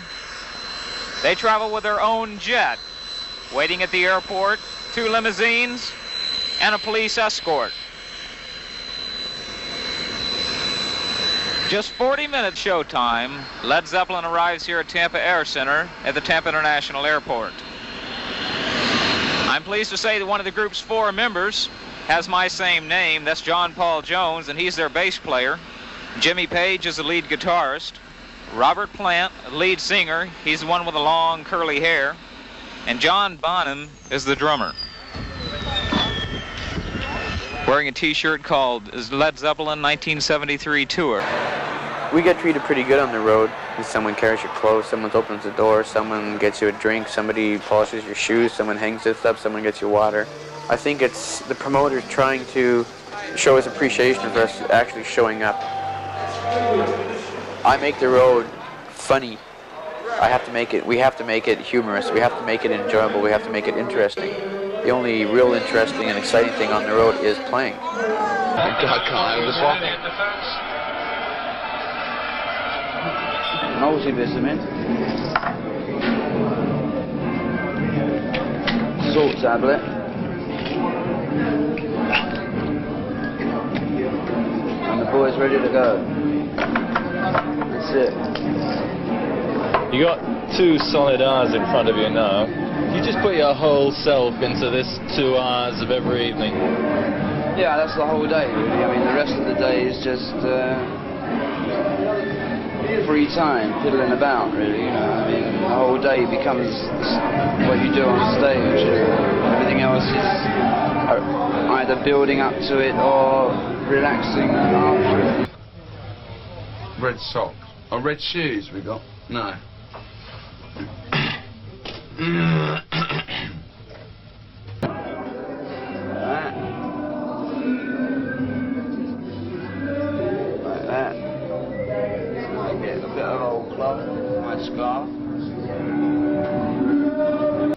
they travel with their own jet, waiting at the airport, 2 limousines, and a police escort. Just 40 minutes showtime, Led Zeppelin arrives here at Tampa Air Center at the Tampa International Airport. I'm pleased to say that one of the group's 4 members has my same name. That's John Paul Jones, and he's their bass player. Jimmy Page is the lead guitarist. Robert Plant, lead singer. He's the one with the long curly hair. And John Bonham is the drummer. Wearing a t-shirt called Led Zeppelin 1973 Tour. We get treated pretty good on the road. Someone carries your clothes, someone opens the door, someone gets you a drink, somebody polishes your shoes, someone hangs this up, someone gets you water. I think it's the promoters trying to show his appreciation for us actually showing up. I make the road funny. We have to make it humorous, we have to make it enjoyable, we have to make it interesting. The only real interesting and exciting thing on the road is playing. Multivitamin, salt tablet, and the boy's ready to go. That's it. You got 2 solid hours in front of you now. You just put your whole self into this 2 hours of every evening. Yeah, that's the whole day, really. I mean, the rest of the day is just free time, piddling about, really, you know. I mean, the whole day becomes what you do on stage. Everything else is either building up to it or relaxing after it. Red socks. Oh, red shoes we got? No.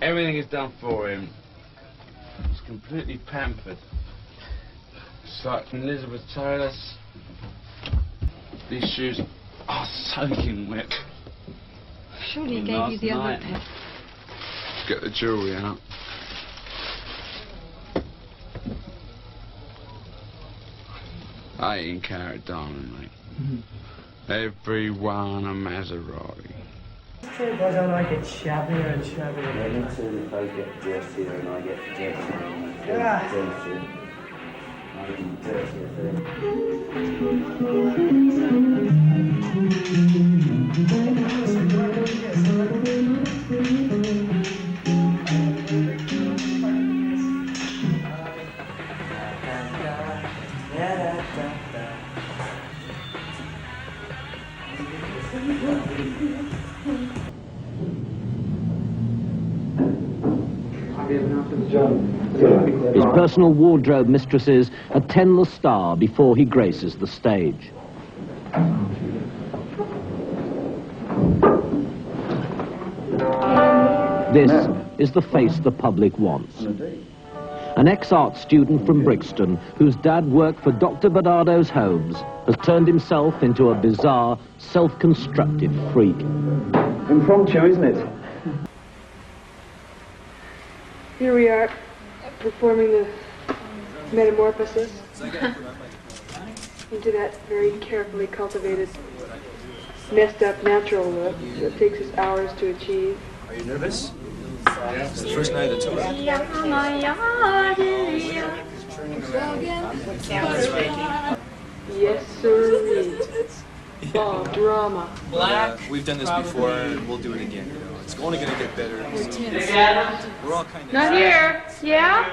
Everything is done for him. He's completely pampered. It's like Elizabeth Taylor's. These shoes are soaking wet. Surely he gave you the other pair. Let's get the jewellery out. I 18-carat diamond, mate. Every one a Maserati. I don't like it shabbier and shabbier. Yeah, me too. If I get dirtier and I get dirtier. Yeah. Dirtier. I get dirtier. His personal wardrobe mistresses attend the star before he graces the stage. This is the face the public wants. An ex-art student from Brixton, whose dad worked for Dr. Bernardo's Homes, has turned himself into a bizarre, self-constructed freak. Impromptu, isn't it? Here we are, performing the metamorphosis into that very carefully cultivated, messed up natural look that takes us hours to achieve. Are you nervous? Yeah, it's the first night of the tour. Yes, sir. Ball, drama. We've done this before, and we'll do it again. You know, it's only going to get better. So we're all kind of... Not here. Yeah?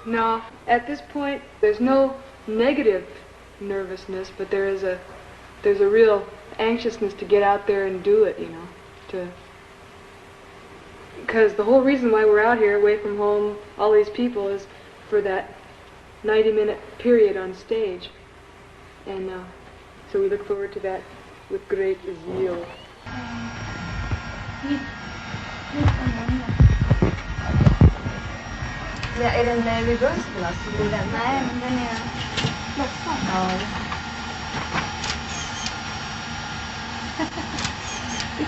No. At this point, there's no negative nervousness, but there's a real anxiousness to get out there and do it, you know, because the whole reason why we're out here away from home, all these people, is for that 90-minute period on stage. And so we look forward to that with great zeal. Ja, är den reverse glass? Nej, men den är borta. Ja.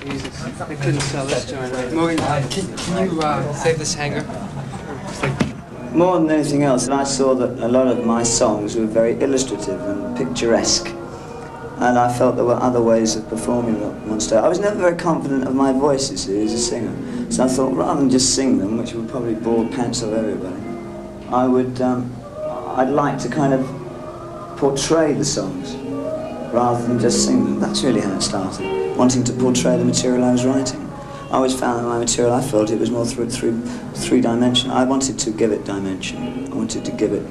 Jesus, I couldn't sell this joint right. Morgan, can you save this hanger? More than anything else, I saw that a lot of my songs were very illustrative and picturesque. And I felt there were other ways of performing on stage. I was never very confident of my voice, you see, as a singer. So I thought, rather than just sing them, which would probably bore the pants off everybody, I'd like to kind of portray the songs, rather than just sing them. That's really how it started, wanting to portray the material I was writing. I always found that my material, I felt it was more three-dimensional. I wanted to give it dimension. I wanted to give it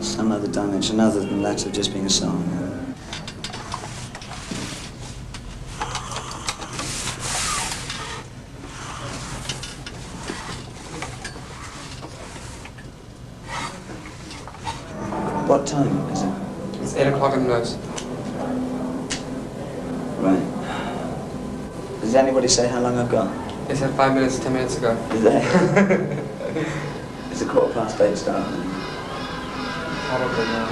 some other dimension other than that of just being a song. What time is it? It's 8 o'clock in the nose. Right. Does anybody say how long I've got? They said 5 minutes, 10 minutes ago. Did they? It's a 8:15 start. Probably not.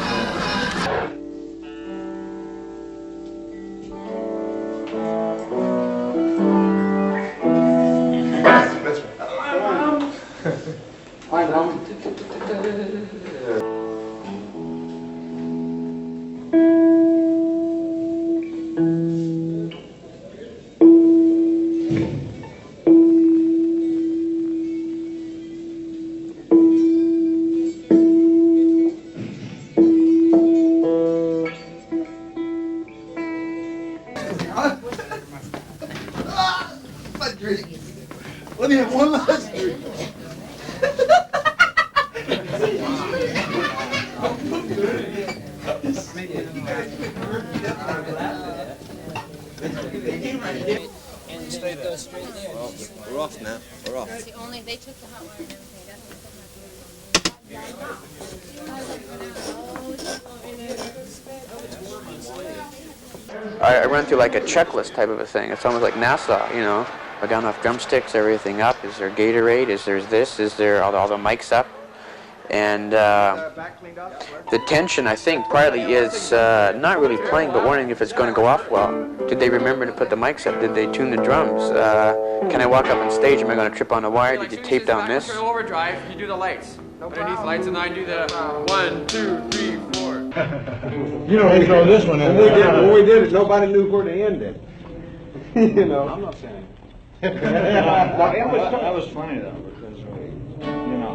Hi, Mom. Let me have one last drink. We're off now. We're off. They took the hot wire and everything. I run through like a checklist type of a thing. It's almost like NASA, you know. We're down off drumsticks, everything up. Is there Gatorade? Is there this? Is there all the mics up? And the tension, I think, partly is not really playing, but wondering if it's going to go off well. Did they remember to put the mics up? Did they tune the drums? Can I walk up on stage? Am I going to trip on a wire? Did you tape down this? For overdrive, you do the lights. Underneath lights, and I do the 1, 2, 3, 4. You don't throw this one in. When we did it, nobody knew where to end it. You know. I'm not saying. That was funny though, because you know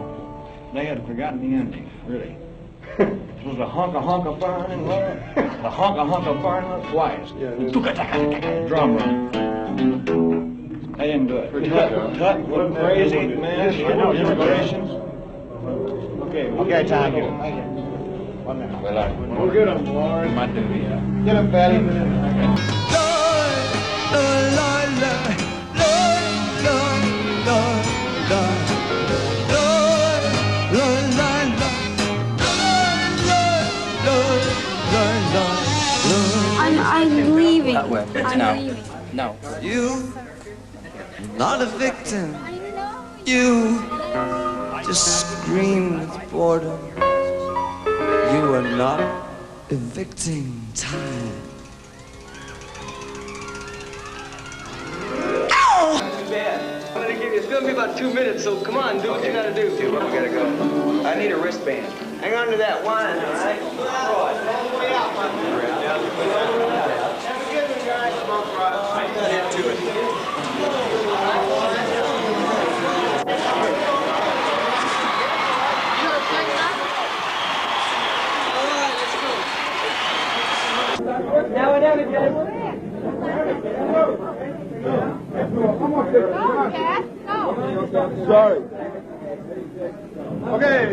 they had forgotten the ending. Really, it was a hunk of burning, a hunk of burning twice. Drum run. They didn't do it. Cut, what crazy man, immigrations. Okay, time. One minute. We'll get him, Lord. Might do, yeah. Get him, Fatty. I'm leaving. That way. I'm leaving. No. You, not a victim. You just scream with boredom. You are not evicting time. Not too bad. I'm gonna give you, it's gonna be about 2 minutes, so come on, do what you gotta do. We gotta go. I need a wristband. Hang on to that wine, all right? All the way out, my friend. Have a good one, guys. I got into it. Now and then again. Sorry. Okay.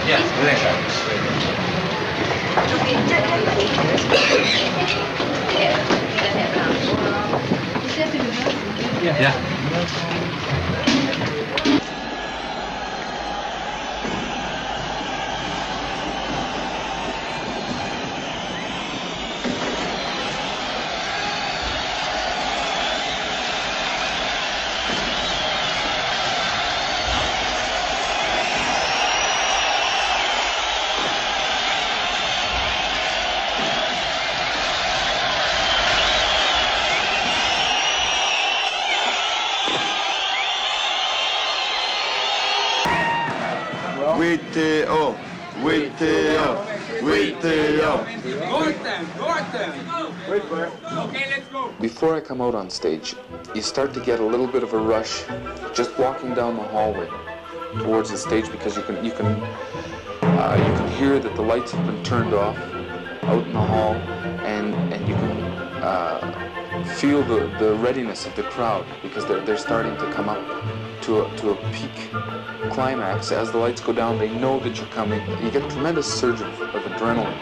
Yes, Yeah. Before I come out on stage, you start to get a little bit of a rush just walking down the hallway towards the stage, because you can hear that the lights have been turned off out in the hall, and you can feel the readiness of the crowd, because they're starting to come up to a peak climax. As the lights go down, they know that you're coming. You get a tremendous surge of adrenaline.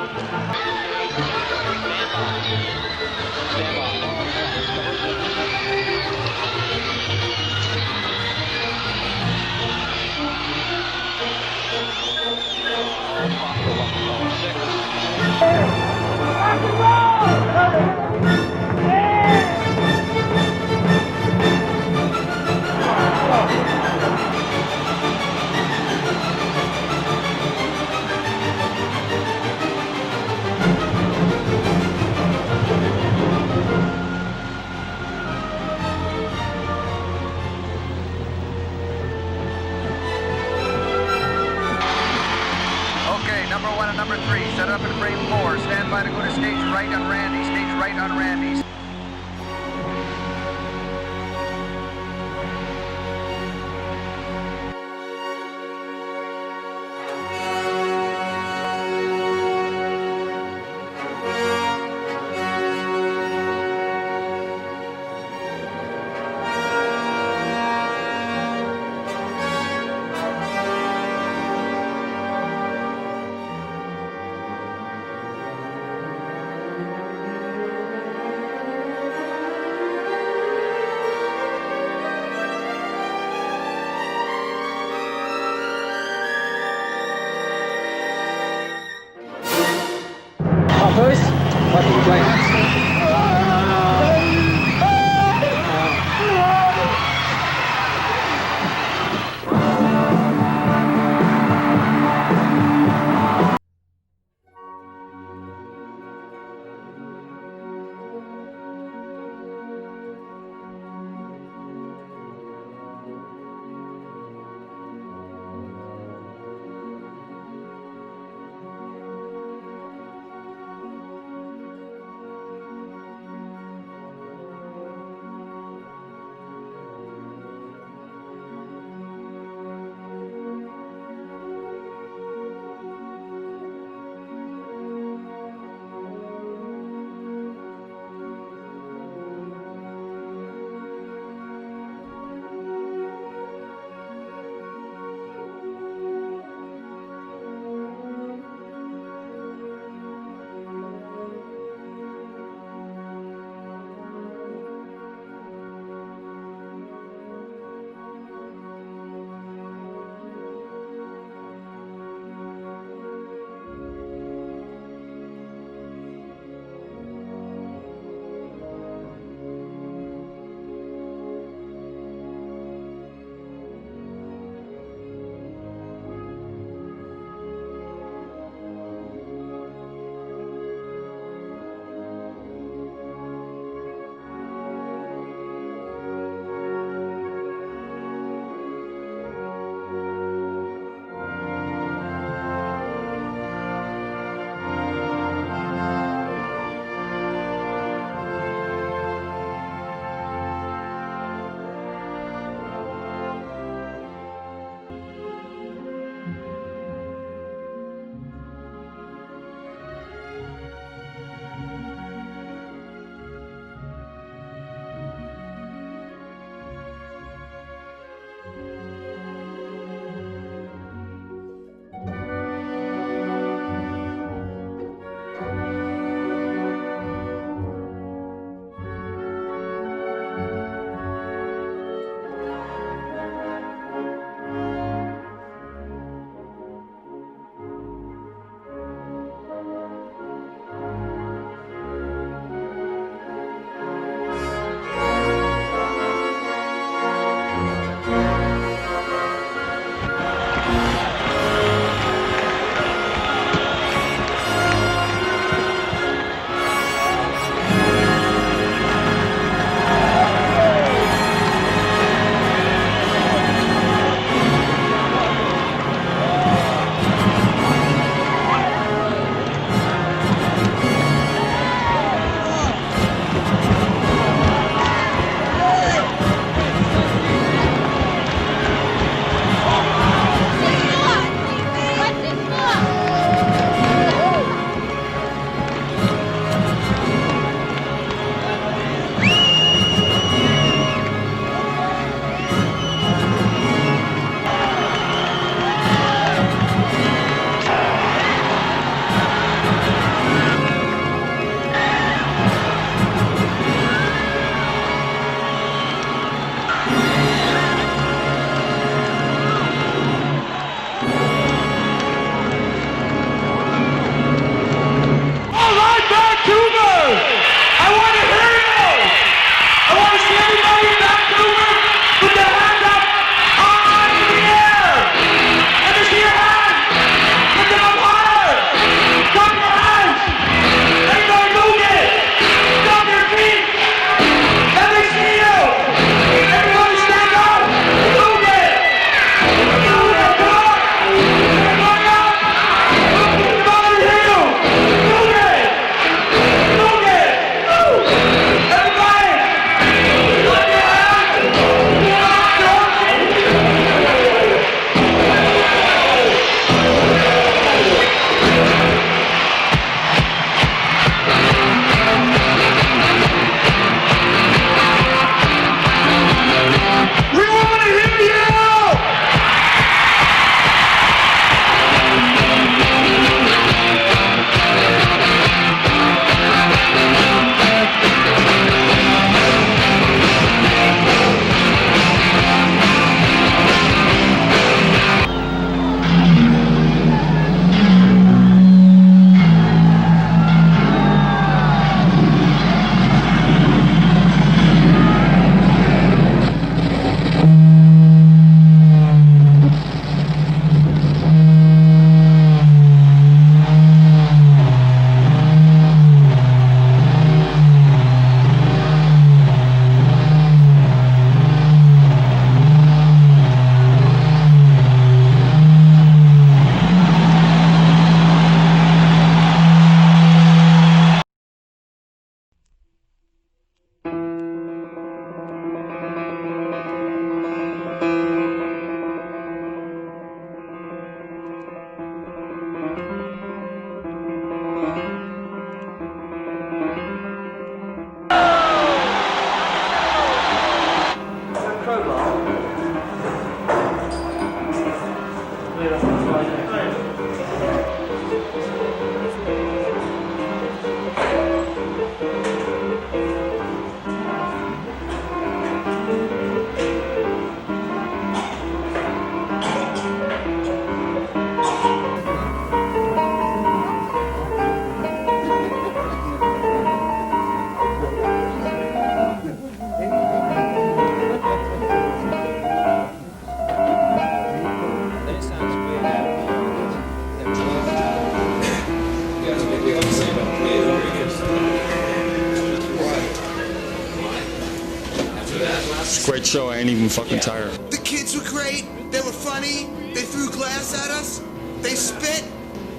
It's a great show. I ain't even fucking tired. The kids were great. They were funny. They threw glass at us. They spit.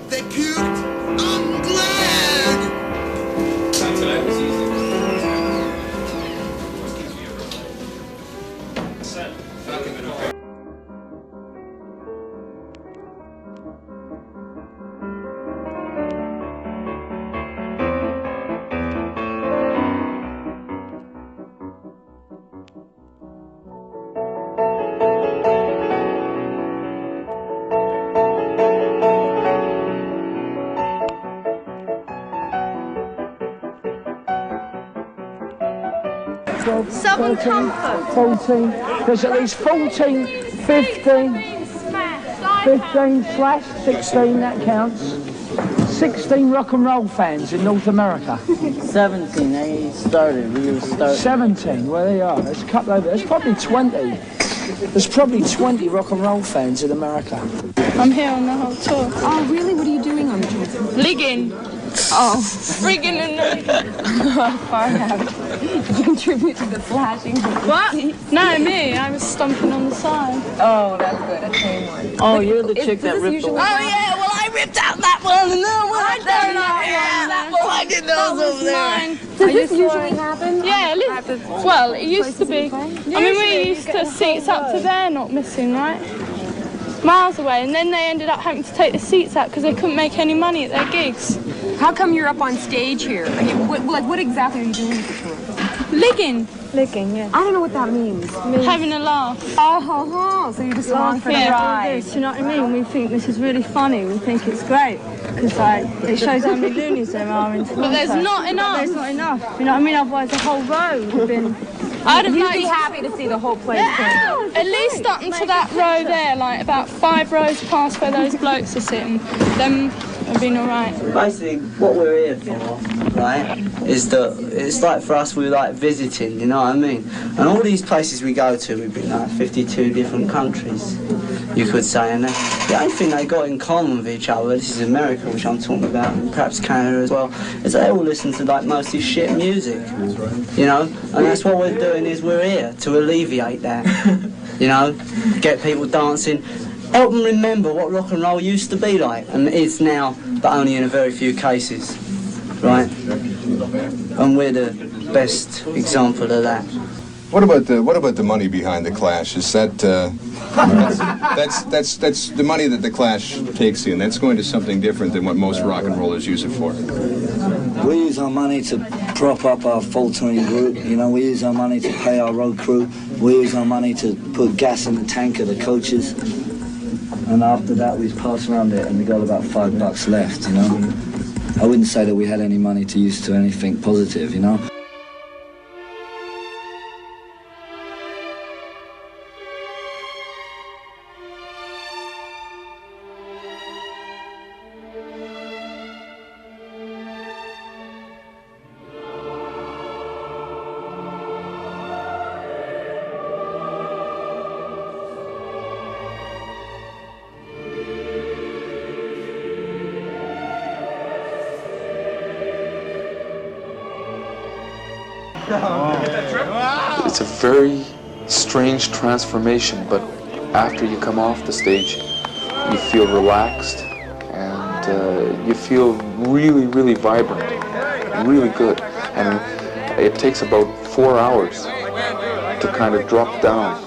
They puked. I'm glad. Southern Comfort. 14. There's at least 14, 15, 15/16, that counts. 16 rock and roll fans in North America. 17, they started, we started. 17, well there you are. There's a couple over, there's probably 20. There's probably 20 rock and roll fans in America. I'm here on the whole tour. Oh, really? What are you doing on the tour? Ligging. Oh, friggin' and far out. Did you contribute to the flashing? What? No, me. I was stomping on the side. Oh, that's good. That's same one. Oh, you're the chick that ripped the Oh, yeah. Well, I ripped out that one and that one. I don't know. Yeah, that one. I did those over there. Does this usually happen? Yeah, well, it used to be. I mean, we used to seats up to there not missing, right? Miles away, and then they ended up having to take the seats out because they couldn't make any money at their gigs. How come you're up on stage here? I mean, what exactly are you doing with the tour? Licking. Licking, yeah. I don't know what that means. Having a laugh. Oh, so you're just along for the ride. Do you know what I mean? We think this is really funny. We think it's great because it shows how many loonies there are in Toronto. But there's not enough. There's not enough. You know what I mean? Otherwise, the whole row would have been. You'd be happy to see the whole place. Yeah, at least up into that row there, like about 5 rows past where those blokes are sitting. Them have been all right. Basically, what we're here for, right, is that it's like for us, we're like visiting, you know what I mean? And all these places we go to, we've been like 52 different countries, you could say, and the only thing they got in common with each other, this is America, which I'm talking about, and perhaps Canada as well, is they all listen to like mostly shit music, you know? And that's what we're doing, is we're here to alleviate that, you know? Get people dancing. Help them remember what rock and roll used to be like, and is now, but only in a very few cases, right? And we're the best example of that. What about the money behind the Clash? Is that that's the money that the Clash takes in? That's going to something different than what most rock and rollers use it for. We use our money to prop up our full-time group. You know, we use our money to pay our road crew. We use our money to put gas in the tank of the coaches. And after that, we pass around it, and we got about $5 left, you know. I wouldn't say that we had any money to use to anything positive, you know. It's a very strange transformation, but after you come off the stage, you feel relaxed and you feel really, really vibrant, really good. And it takes about 4 hours to kind of drop down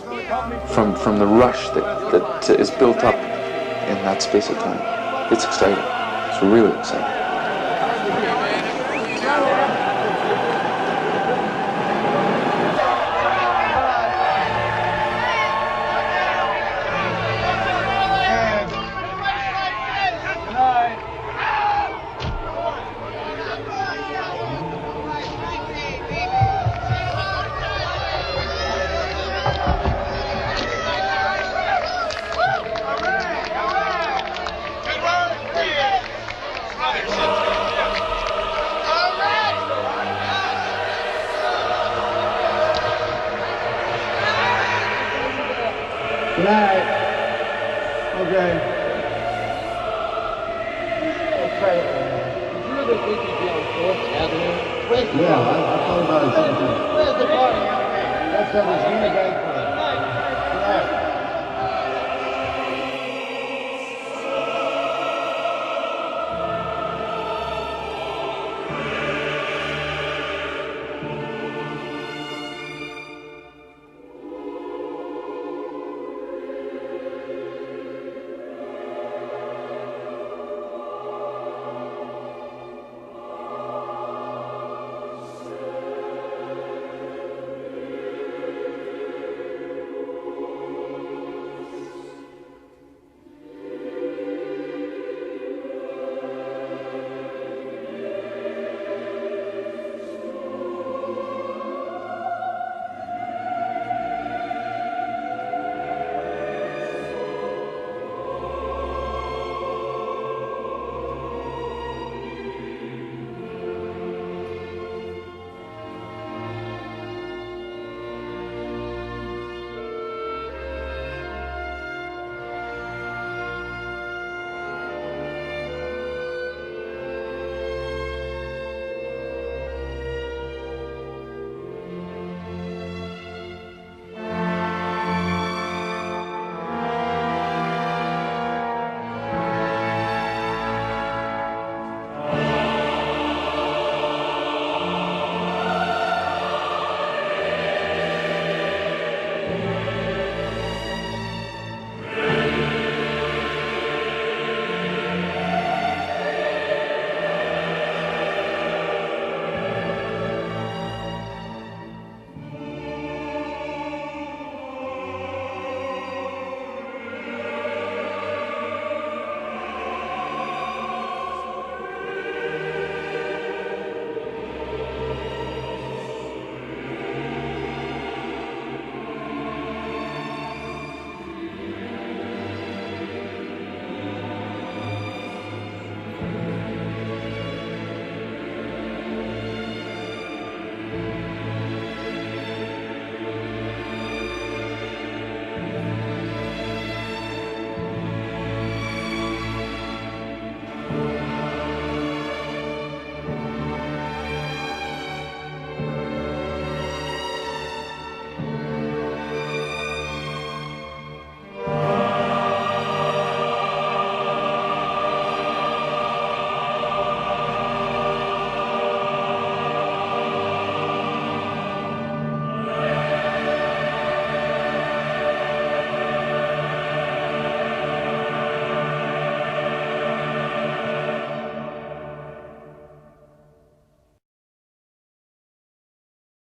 from the rush that is built up in that space of time. It's exciting. It's really exciting. Good night. Okay. Yeah, I thought about it. Where's the bar? That's